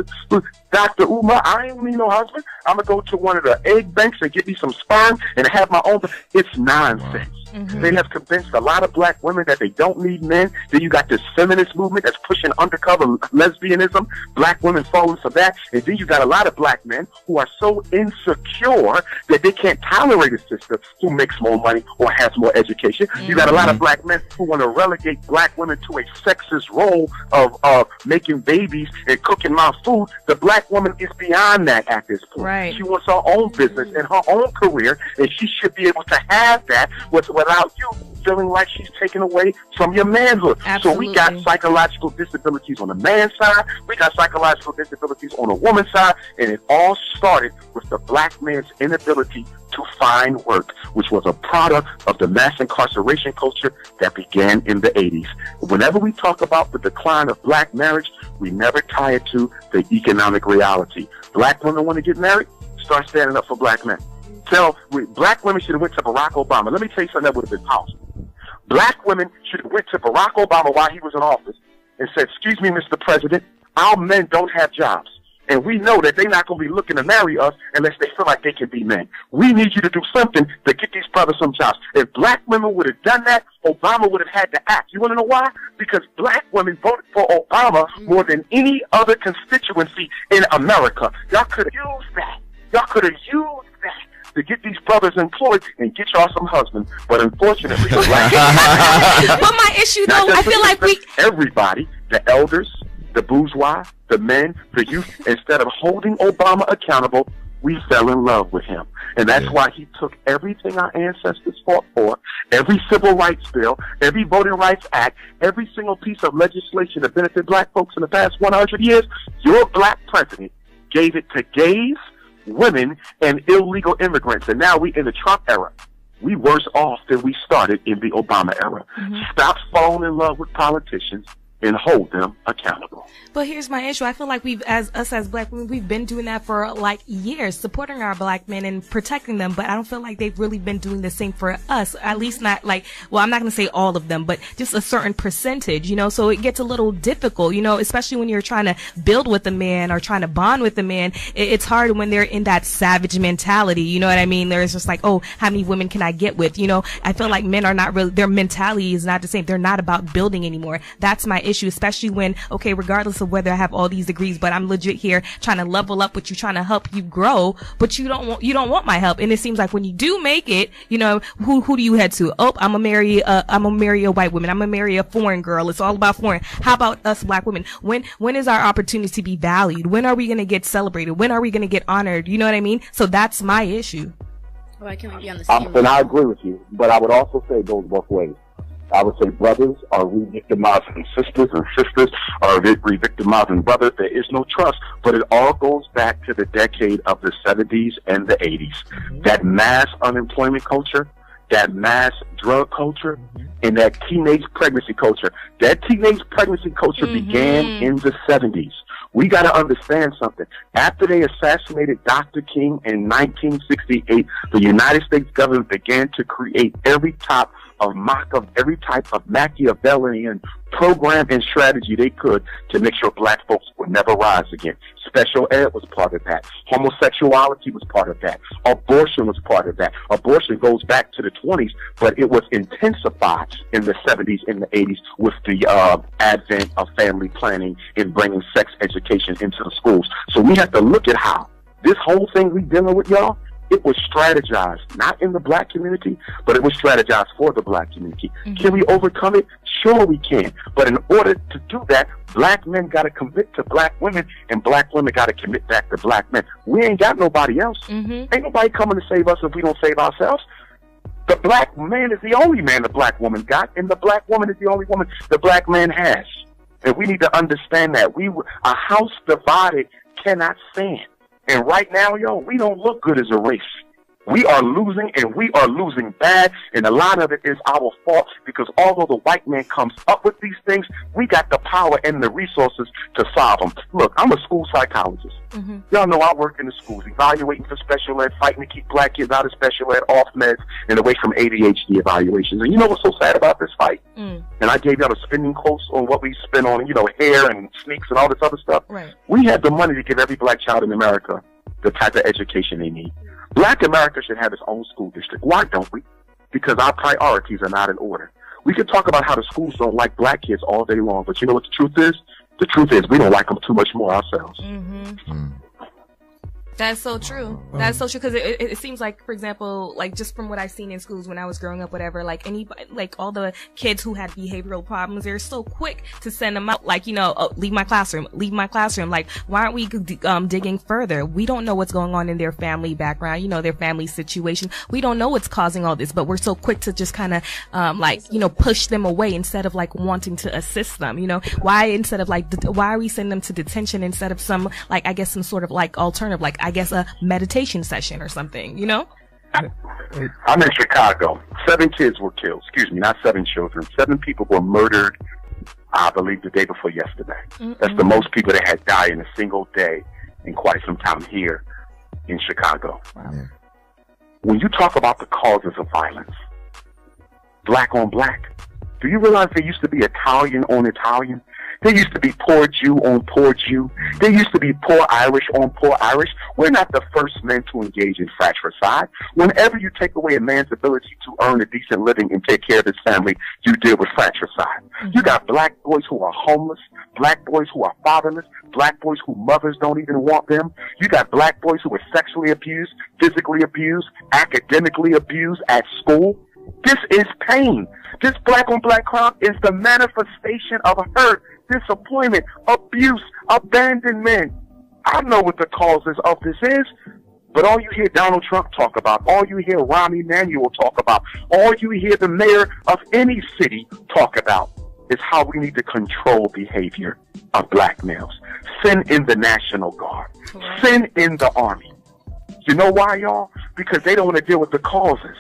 Dr. Umar, I ain't need no husband. I'm going to go to one of the egg banks and get me some sperm and have my own. It's nonsense. They have convinced a lot of black women that they don't need men. Then you got this feminist movement that's pushing undercover lesbianism. Black women falling for that. And then you got a lot of black men who are so insecure that they can't tolerate a sister who makes more money or has more education. You got a lot of black men who want to relegate black women to a sexist role of making babies and cooking my food. The black woman is beyond that at this point. Right. She wants her own business and her own career, and she should be able to have that without you feeling like she's taken away from your manhood. Absolutely. So we got psychological disabilities on the man's side, we got psychological disabilities on the woman's side, and it all started with the black man's inability to find work, which was a product of the mass incarceration culture that began in the 80s. Whenever we talk about the decline of black marriage, we never tie it to the economic reality. Black women want to get married, start standing up for black men. Black women should have went to Barack Obama. Let me tell you something that would have been possible. Black women should have went to Barack Obama while he was in office and said, excuse me, Mr. President, our men don't have jobs. And we know that they're not going to be looking to marry us unless they feel like they can be men. We need you to do something to get these brothers some jobs. If black women would have done that, Obama would have had to act. You want to know why? Because black women voted for Obama more than any other constituency in America. Y'all could have used that. Y'all could have used that to get these brothers employed and get y'all some husbands. But unfortunately, but my issue though, I feel like everybody, the elders, the bourgeois, the men, the youth, instead of holding Obama accountable, we fell in love with him. And that's why he took everything our ancestors fought for, every civil rights bill, every voting rights act, every single piece of legislation that benefited black folks in the past 100 years. Your black president gave it to gays, women, and illegal immigrants. And now we in the Trump era. We worse off than we started in the Obama era. Stop falling in love with politicians and hold them accountable. But here's my issue. I feel like as black women, we've been doing that for like years, supporting our black men and protecting them. But I don't feel like they've really been doing the same for us. At least not like, well, I'm not going to say all of them, but just a certain percentage, you know, so it gets a little difficult, you know, especially when you're trying to build with a man or trying to bond with a man. It's hard when they're in that savage mentality. You know what I mean? There's just like, oh, how many women can I get with? You know, I feel like men are not really, their mentality is not the same. They're not about building anymore. That's my issue, especially when, okay, regardless of whether I have all these degrees, but I'm legit here trying to level up with you, trying to help you grow, but you don't want my help. And it seems like when you do make it, you know, who do you head to? Oh, I'm gonna marry a white woman. I'm gonna marry a foreign girl. It's all about foreign. How about us black women? When is our opportunity to be valued? When are we gonna get celebrated? When are we gonna get honored? You know what I mean? So that's my issue. Why can't we be on the same and I agree with you, but I would also say it goes both ways. I would say brothers are re-victimizing sisters, and sisters are re-victimizing brothers. There is no trust, but it all goes back to the decade of the 70s and the 80s. That mass unemployment culture, that mass drug culture, and that teenage pregnancy culture. That teenage pregnancy culture began in the 70s. We got to understand something. After they assassinated Dr. King in 1968, the United States government began to create every type of Machiavellian program and strategy they could to make sure black folks would never rise again. Special ed was part of that. Homosexuality was part of that. Abortion was part of that. Abortion goes back to the 20s, but it was intensified in the 70s and the 80s with the advent of family planning and bringing sex education into the schools. So we have to look at how this whole thing we dealing with, y'all, it was strategized, not in the black community, but it was strategized for the black community. Can we overcome it? Sure we can. But in order to do that, black men got to commit to black women, and black women got to commit back to black men. We ain't got nobody else. Ain't nobody coming to save us if we don't save ourselves. The black man is the only man the black woman got, and the black woman is the only woman the black man has. And we need to understand that. A house divided cannot stand. And right now, yo, we don't look good as a race. We are losing, and we are losing bad, and a lot of it is our fault, because although the white man comes up with these things, we got the power and the resources to solve them. Look, I'm a school psychologist. Y'all know I work in the schools, evaluating for special ed, fighting to keep black kids out of special ed, off meds, and away from ADHD evaluations. And you know what's so sad about this fight? And I gave y'all the spending quotes on what we spend on, hair and sneaks and all this other stuff. Right. We have the money to give every black child in America the type of education they need. Black America should have its own school district. Why don't we? Because our priorities are not in order. We can talk about how the schools don't like black kids all day long, but you know what the truth is? The truth is we don't like them too much more ourselves. That's so true. That's so true, because it seems like, for example, like just from what I've seen in schools when I was growing up, whatever, like all the kids who had behavioral problems, they're so quick to send them out, like, leave my classroom. Like, why aren't we digging further? We don't know what's going on in their family background, their family situation. We don't know what's causing all this, but we're so quick to just kind of, push them away instead of like wanting to assist them, why instead of like, why are we sending them to detention instead of some, like, I guess some sort of like alternative, like, I guess a meditation session or something, I'm in Chicago. 7 kids were killed. Excuse me, not 7 children. 7 people were murdered, I believe, the day before yesterday. That's the most people that had died in a single day in quite some time here in Chicago. Wow. When you talk about the causes of violence, black on black, do you realize there used to be Italian on Italian? There used to be poor Jew on poor Jew. There used to be poor Irish on poor Irish. We're not the first men to engage in fratricide. Whenever you take away a man's ability to earn a decent living and take care of his family, you deal with fratricide. You got black boys who are homeless, black boys who are fatherless, black boys whose mothers don't even want them. You got black boys who are sexually abused, physically abused, academically abused at school. This is pain. This black on black crime is the manifestation of hurt, disappointment, abuse, abandonment. I know what the causes of this is, but all you hear Donald Trump talk about, all you hear Rahm Emanuel talk about, all you hear the mayor of any city talk about is how we need to control behavior of black males. Send in the National Guard. Send in the Army. You know why, y'all? Because they don't want to deal with the causes.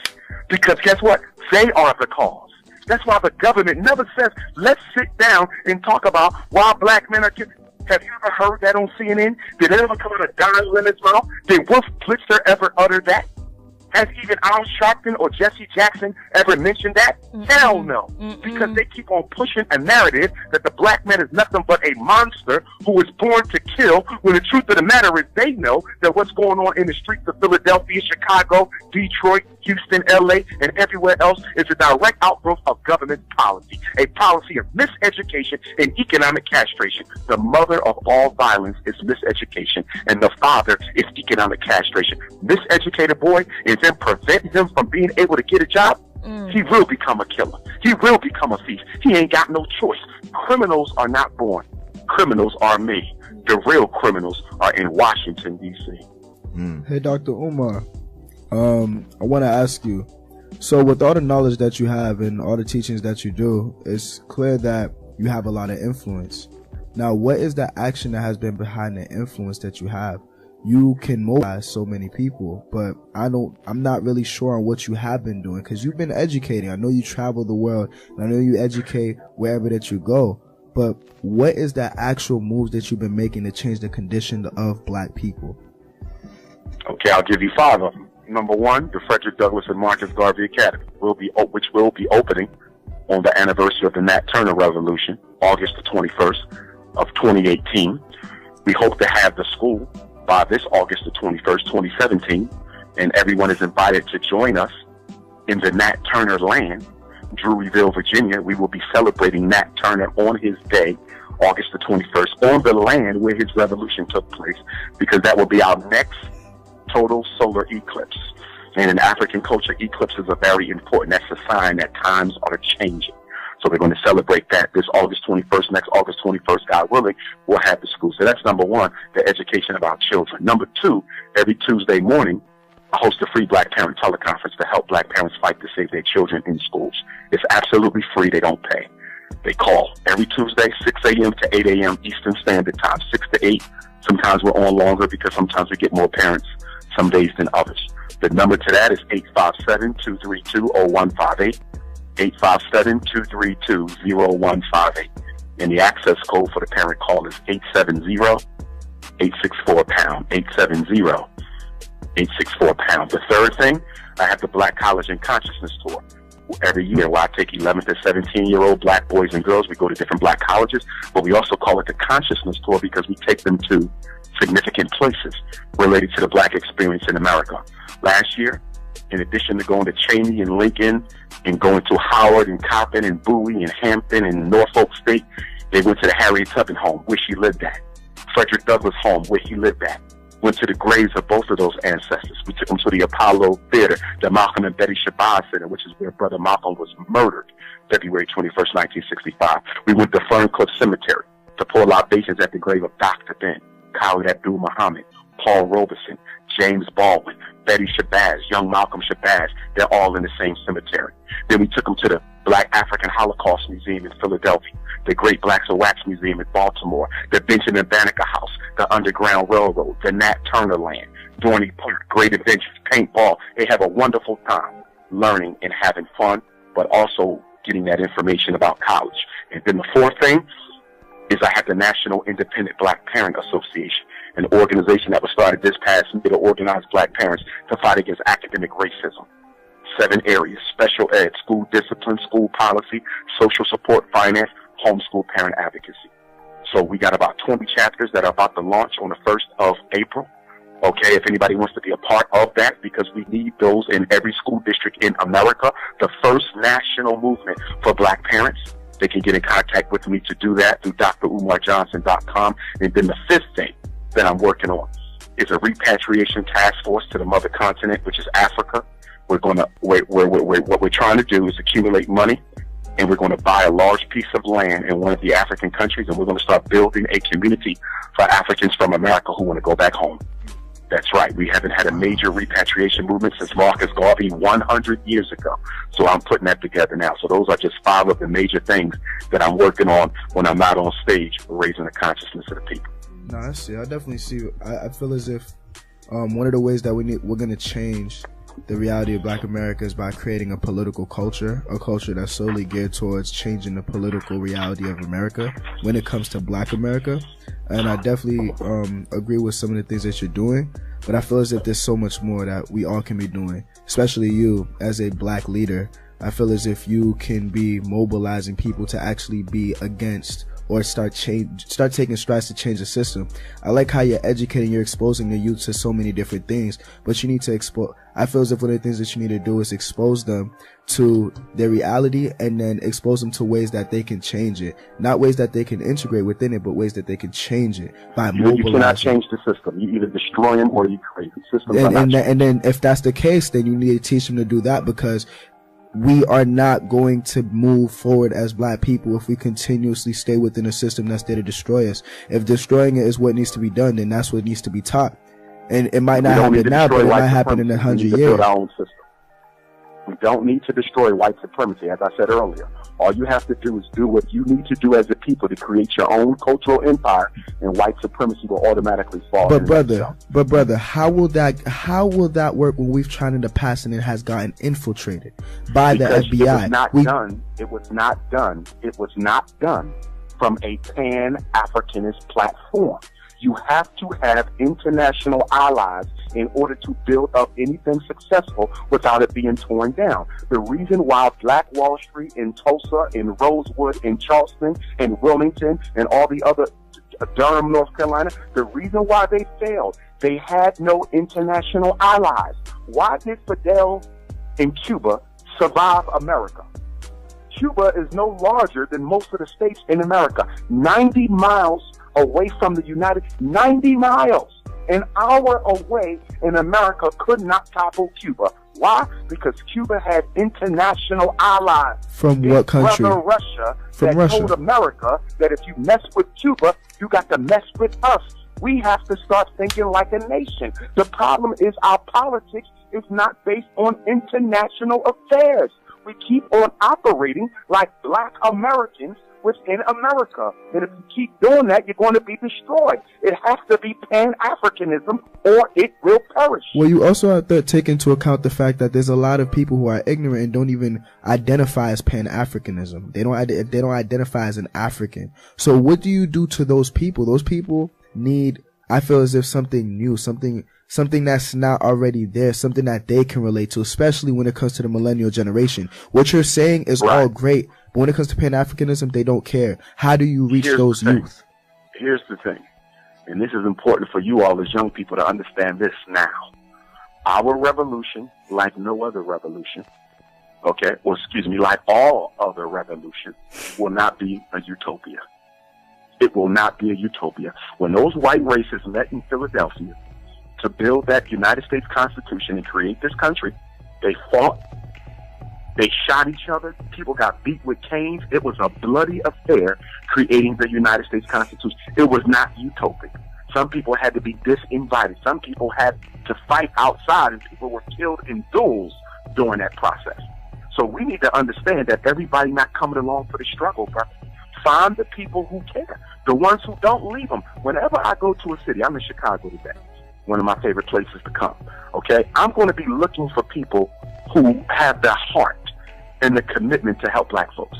Because guess what? They are the cause. That's why the government never says, let's sit down and talk about why black men are killed. Have you ever heard that on CNN? Did it ever come out of Don Lemon's mouth? Did Wolf Blitzer ever utter that? Has even Al Sharpton or Jesse Jackson ever mentioned that? Hell no. Because they keep on pushing a narrative that the black man is nothing but a monster who was born to kill, when the truth of the matter is they know that what's going on in the streets of Philadelphia, Chicago, Detroit, Houston, LA, and everywhere else is a direct outgrowth of government policy, a policy of miseducation and economic castration. The mother of all violence is miseducation, and the father is economic castration. Miseducated boy is then preventing him from being able to get a job. He will become a killer. He will become a thief. He ain't got no choice. Criminals are not born. Criminals are made. The real criminals are in Washington, D.C. Hey, Dr. Umar, I want to ask you, So with all the knowledge that you have and all the teachings that you do, it's clear that you have a lot of influence. Now, what is the action that has been behind the influence that you have? You can mobilize so many people, but I'm not really sure on what you have been doing, because you've been educating. I know you travel the world, and I know you educate wherever that you go, but what is the actual moves that you've been making to change the condition of black people? Okay, I'll give you 5 of them. Number 1, the Frederick Douglass and Marcus Garvey Academy, which will be opening on the anniversary of the Nat Turner Revolution, August the 21st of 2018. We hope to have the school by this August the 21st, 2017, and everyone is invited to join us in the Nat Turner land, Druryville, Virginia. We will be celebrating Nat Turner on his day, August the 21st, on the land where his revolution took place, because that will be our next total solar eclipse. And in African culture, eclipses are very important. That's a sign that times are changing. So we're going to celebrate that this August 21st. Next August 21st, God willing, we'll have the school. So that's number 1, the education of our children. Number 2, every Tuesday morning, I host a free black parent teleconference to help black parents fight to save their children in schools. It's absolutely free. They don't pay. They call every Tuesday, 6 a.m. to 8 a.m. Eastern Standard Time, 6 to 8. Sometimes we're on longer because sometimes we get more parents some days than others. The number to that is 857-232-0158. 857-232-0158. And the access code for the parent call is 870-864-POUND. 870-864-POUND. The third thing, I have the Black College and Consciousness Tour. Every year where I take 11 to 17-year-old black boys and girls, we go to different black colleges, but we also call it the Consciousness Tour because we take them to significant places related to the black experience in America. Last year, in addition to going to Cheney and Lincoln and going to Howard and Coppin and Bowie and Hampton and Norfolk State, they went to the Harriet Tubman home where she lived at, Frederick Douglass home where he lived at, went to the graves of both of those ancestors. We took them to the Apollo Theater, the Malcolm and Betty Shabazz Center, which is where Brother Malcolm was murdered, February 21st, 1965. We went to Ferncliff Cemetery to pour libations at the grave of Dr. Ben, Khalid Abdul Muhammad, Paul Robeson, James Baldwin, Betty Shabazz, young Malcolm Shabazz. They're all in the same cemetery. Then we took them to the Black African Holocaust Museum in Philadelphia, the Great Blacks of Wax Museum in Baltimore, the Benjamin Banneker House, the Underground Railroad, the Nat Turner Land, Dorney Park, Great Adventures, Paintball. They have a wonderful time learning and having fun, but also getting that information about college. And then the fourth thing is I have the National Independent Black Parent Association, an organization that was started this past May to organize black parents to fight against academic racism. 7 areas: special ed, school discipline, school policy, social support, finance, homeschool parent advocacy. So we got about 20 chapters that are about to launch on the 1st of April. Okay, if anybody wants to be a part of that, because we need those in every school district in America, the first national movement for black parents, they can get in contact with me to do that through drumarjohnson.com. And then the 5th thing that I'm working on is a repatriation task force to the mother continent, which is Africa. What we're trying to do is accumulate money, and we're going to buy a large piece of land in one of the African countries, and we're going to start building a community for Africans from America who want to go back home. That's right. We haven't had a major repatriation movement since Marcus Garvey 100 years ago. So I'm putting that together now. So those are just 5 of the major things that I'm working on when I'm not on stage, raising the consciousness of the people. No, I see. I definitely see. I feel as if one of the ways that we're going to change the reality of Black America is by creating a political culture, a culture that's solely geared towards changing the political reality of America when it comes to Black America. And I definitely agree with some of the things that you're doing, but I feel as if there's so much more that we all can be doing, especially you as a Black leader. I feel as if you can be mobilizing people to actually be against or start taking strides to change the system. I like how you're educating, you're exposing the youth to so many different things, but you need to I feel as if one of the things that you need to do is expose them to their reality, and then expose them to ways that they can change it. Not ways that they can integrate within it, but ways that they can change it by mobilizing. You cannot change the system. You either destroy them or you create the system. And then if that's the case, then you need to teach them to do that, because we are not going to move forward as Black people if we continuously stay within a system that's there to destroy us. If destroying it is what needs to be done, then that's what needs to be taught. And it might not happen now, but it might happen in 100 years. Build our own system. We don't need to destroy white supremacy, as I said earlier. All you have to do is do what you need to do as a people to create your own cultural empire, and white supremacy will automatically fall. But brother, how will that work when we've tried in the past and it has gotten infiltrated by the FBI? It was not done from a pan-Africanist platform. You have to have international allies in order to build up anything successful without it being torn down. The reason why Black Wall Street in Tulsa, in Rosewood, in Charleston, in Wilmington, and all the other Durham, North Carolina, the reason why they failed, they had no international allies. Why did Fidel in Cuba survive America? Cuba is no larger than most of the states in America. 90 miles away from the 90 miles. An hour away in America could not topple Cuba. Why? Because Cuba had international allies. From what country? Brother Russia. From Russia. Told America that if you mess with Cuba, you got to mess with us. We have to start thinking like a nation. The problem is our politics is not based on international affairs. We keep on operating like Black Americans within America. And if you keep doing that, you're going to be destroyed. It has to be Pan-Africanism or it will perish. Well, you also have to take into account the fact that there's a lot of people who are ignorant and don't even identify as Pan-Africanism. They don't identify as an African. So what do you do to those people? Those people need, I feel as if something new, something that's not already there, something that they can relate to, especially when it comes to the millennial generation. What you're saying is all great, but when it comes to Pan-Africanism, they don't care. How do you reach those youth? Here's the thing, and this is important for you all as young people to understand this now. Our revolution, like no other revolution, like all other revolutions, will not be a utopia. It will not be a utopia. When those white racists met in Philadelphia to build that United States Constitution and create this country, they fought, they shot each other, people got beat with canes. It was a bloody affair creating the United States Constitution. It was not utopic. Some people had to be disinvited. Some people had to fight outside, and people were killed in duels during that process. So we need to understand that everybody not coming along for the struggle, brother. Find the people who care. The ones who don't, leave them. Whenever I go to a city, I'm in Chicago today, one of my favorite places to come, okay? I'm going to be looking for people who have the heart and the commitment to help Black folks.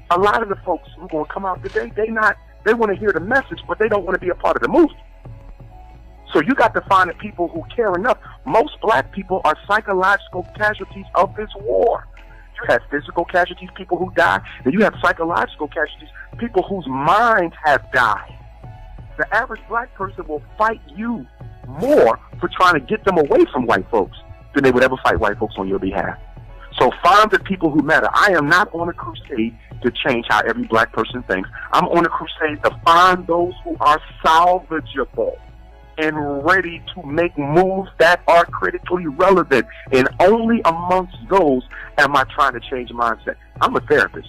A lot of the folks who are going to come out today, they want to hear the message, but they don't want to be a part of the movement. So you got to find the people who care enough. Most Black people are psychological casualties of this war. You have physical casualties, people who die, and you have psychological casualties, people whose minds have died. The average Black person will fight you more for trying to get them away from white folks than they would ever fight white folks on your behalf. So find the people who matter. I am not on a crusade to change how every Black person thinks. I'm on a crusade to find those who are salvageable and ready to make moves that are critically relevant. And only amongst those am I trying to change mindset. I'm a therapist.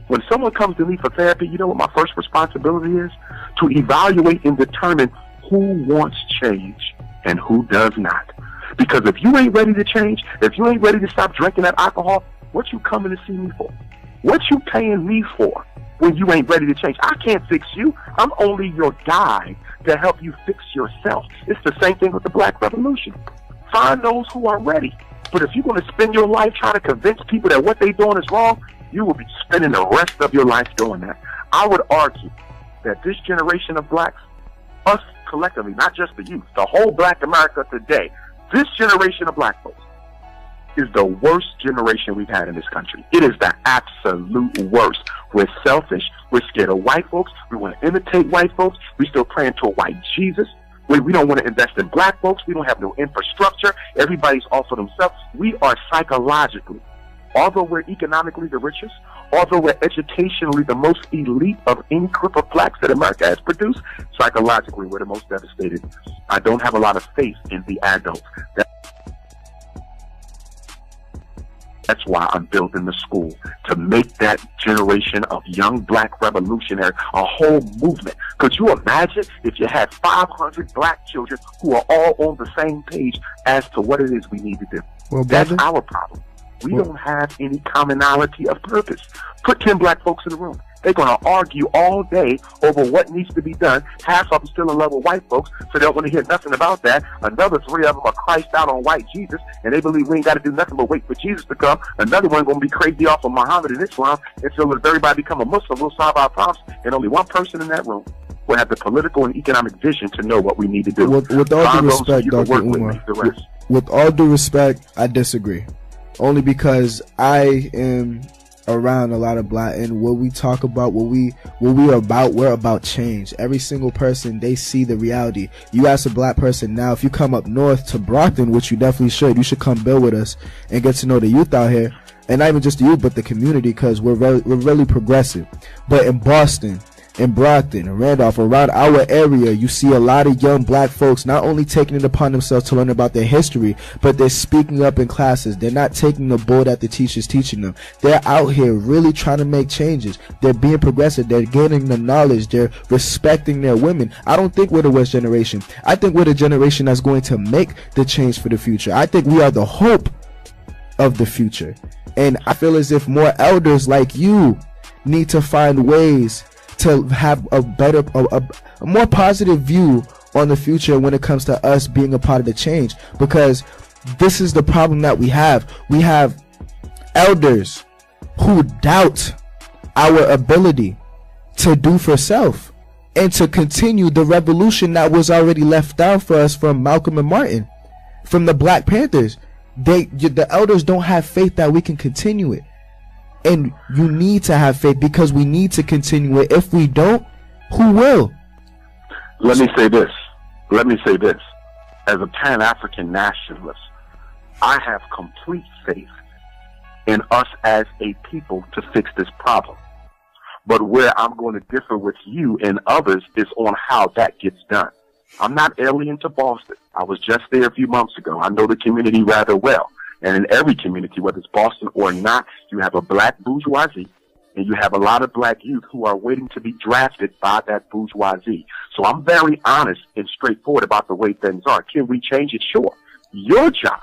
When someone comes to me for therapy, you know what my first responsibility is? To evaluate and determine who wants change and who does not. Because if you ain't ready to change, if you ain't ready to stop drinking that alcohol, what you coming to see me for? What you paying me for when you ain't ready to change? I can't fix you. I'm only your guide to help you fix yourself. It's the same thing with the Black Revolution. Find those who are ready. But if you're going to spend your life trying to convince people that what they're doing is wrong, you will be spending the rest of your life doing that. I would argue that this generation of Blacks, us collectively, not just the youth, the whole Black America today, this generation of Black folks is the worst generation we've had in this country. It is the absolute worst. We're selfish. We're scared of white folks. We want to imitate white folks. We still praying to a white Jesus. We don't want to invest in Black folks. We don't have no infrastructure. Everybody's off for themselves. We are psychologically, although we're economically the richest, although we're educationally the most elite of any group of Blacks that America has produced, psychologically we're the most devastated. I don't have a lot of faith in the adults. That's why I'm building the school, to make that generation of young Black revolutionaries a whole movement. Could you imagine if you had 500 Black children who are all on the same page as to what it is we need to do? Well, that's our problem. We don't have any commonality of purpose. Put 10 black folks in the room. They're going to argue all day over what needs to be done. Half of them still in love with white folks, so they don't want to hear nothing about that. Another 3 of them are Christ out on white Jesus, and they believe we ain't got to do nothing but wait for Jesus to come. Another one going to be crazy off of Muhammad and Islam, and so if everybody become a Muslim, we'll solve our problems. And only one person in that room will have the political and economic vision to know what we need to do. With all due respect, Dr. Umar, with all due respect, I disagree. Only because I am around a lot of black, and what we talk about, we're about change. Every single person, they see the reality. You ask a black person now, if you come up north to Brockton, which you definitely should, you should come build with us and get to know the youth out here, and not even just the youth, but the community, because we're really progressive. But in Boston, in Brockton, in Randolph, around our area, you see a lot of young black folks not only taking it upon themselves to learn about their history, but they're speaking up in classes. They're not taking the bull that the teacher's teaching them. They're out here really trying to make changes. They're being progressive. They're gaining the knowledge. They're respecting their women. I don't think we're the West generation. I think we're the generation that's going to make the change for the future. I think we are the hope of the future. And I feel as if more elders like you need to find ways to have a better, a more positive view on the future when it comes to us being a part of the change. Because this is the problem that we have. We have elders who doubt our ability to do for self and to continue the revolution that was already left down for us from Malcolm and Martin, from the Black Panthers. The elders don't have faith that we can continue it. And you need to have faith, because we need to continue it. If we don't, who will? Let me say this. As a Pan-African nationalist, I have complete faith in us as a people to fix this problem. But where I'm going to differ with you and others is on how that gets done. I'm not alien to Boston. I was just there a few months ago. I know the community rather well. And in every community, whether it's Boston or not, you have a black bourgeoisie, and you have a lot of black youth who are waiting to be drafted by that bourgeoisie. So I'm very honest and straightforward about the way things are. Can we change it? Sure. Your job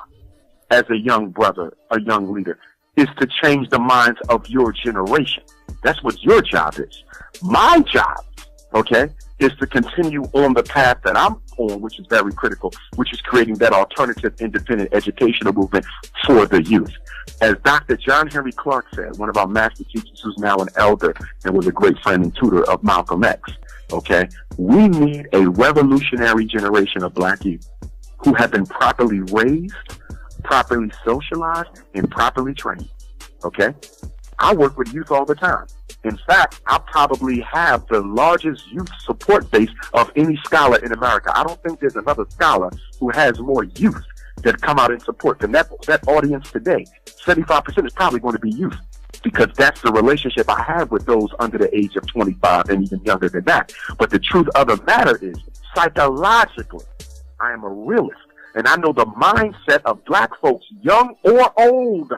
as a young brother, a young leader, is to change the minds of your generation. That's what your job is. My job, okay, is to continue on the path that I'm on, which is very critical, which is creating that alternative independent educational movement for the youth. As Dr. John Henry Clark said, one of our master teachers who's now an elder and was a great friend and tutor of Malcolm X, okay, we need a revolutionary generation of black youth who have been properly raised, properly socialized, and properly trained, okay? I work with youth all the time. In fact, I probably have the largest youth support base of any scholar in America. I don't think there's another scholar who has more youth that come out and support than that audience today. 75% is probably going to be youth, because that's the relationship I have with those under the age of 25 and even younger than that. But the truth of the matter is, psychologically, I am a realist, and I know the mindset of black folks, young or old,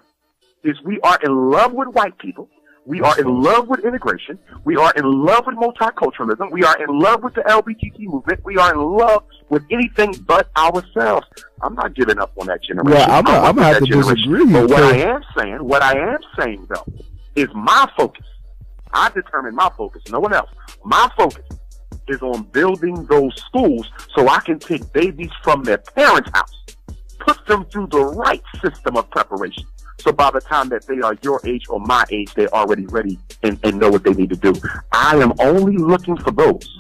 is we are in love with white people. We are in love with integration. We are in love with multiculturalism. We are in love with the LGBT movement. We are in love with anything but ourselves. I'm not giving up on that generation. Well, I'm gonna have to disagree. But what I am saying though, is my focus. I determine my focus, no one else. My focus is on building those schools so I can take babies from their parents' house, put them through the right system of preparation. So by the time that they are your age or my age, they're already ready and know what they need to do. I am only looking for those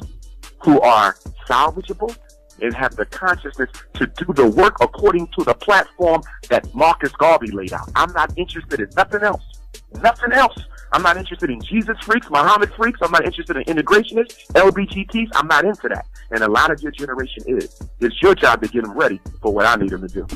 who are salvageable and have the consciousness to do the work according to the platform that Marcus Garvey laid out. I'm not interested in nothing else. Nothing else. I'm not interested in Jesus freaks, Muhammad freaks. I'm not interested in integrationists, LBGTs. I'm not into that. And a lot of your generation is. It's your job to get them ready for what I need them to do.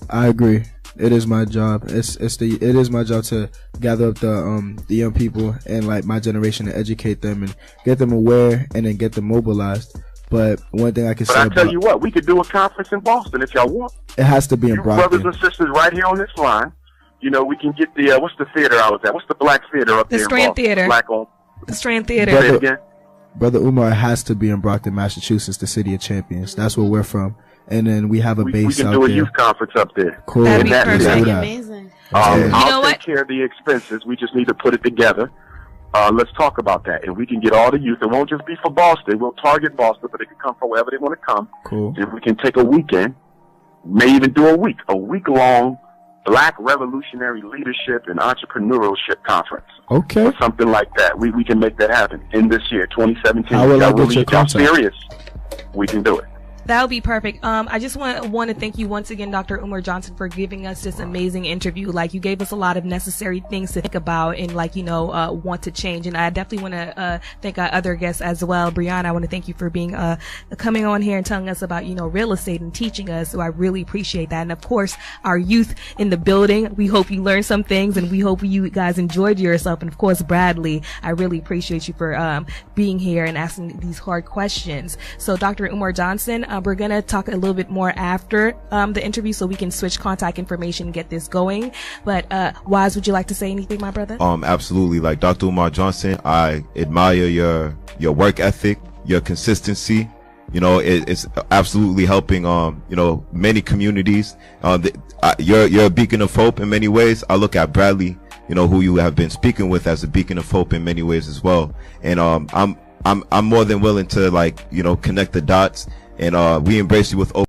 I agree. It is my job. It is my job to gather up the young people and like my generation and educate them and get them aware and then get them mobilized. But one thing I can say, I tell you what, we could do a conference in Boston if y'all want. It has to be in Brockton. Brothers and sisters, right here on this line. You know, we can get the what's the theater I was at? What's the black theater up there? The Strand Theater. Black on. The Strand Theater. Brother Umar, has to be in Brockton, Massachusetts, the city of champions. That's where we're from. And then we have a base out there. We can do a youth conference up there. Cool. That'd be perfect. Amazing. I'll take care of the expenses. We just need to put it together. Let's talk about that. And we can get all the youth. It won't just be for Boston. We'll target Boston, but they can come from wherever they want to come. Cool. And we can take a weekend, may even do a week-long Black Revolutionary Leadership and Entrepreneurship Conference. Okay. Or something like that. We can make that happen in this year, 2017. How will I get your contact? Serious, we can do it. That would be perfect. I just want to thank you once again, Dr. Umar Johnson, for giving us this amazing interview. Like, you gave us a lot of necessary things to think about and, like, want to change. And I definitely want to thank our other guests as well. Brianna, I want to thank you for being coming on here and telling us about real estate and teaching us. So I really appreciate that. And of course, our youth in the building. We hope you learned some things, and we hope you guys enjoyed yourself. And of course, Bradley, I really appreciate you for being here and asking these hard questions. So, Dr. Umar Johnson, we're going to talk a little bit more after the interview so we can switch contact information and get this going. But Waz, would you like to say anything, my brother? Absolutely. Like Dr. Umar Johnson, I admire your work ethic, your consistency. It's absolutely helping many communities. You're a beacon of hope in many ways. I look at Bradley, who you have been speaking with, as a beacon of hope in many ways as well. And I'm more than willing to connect the dots. And we embrace you with open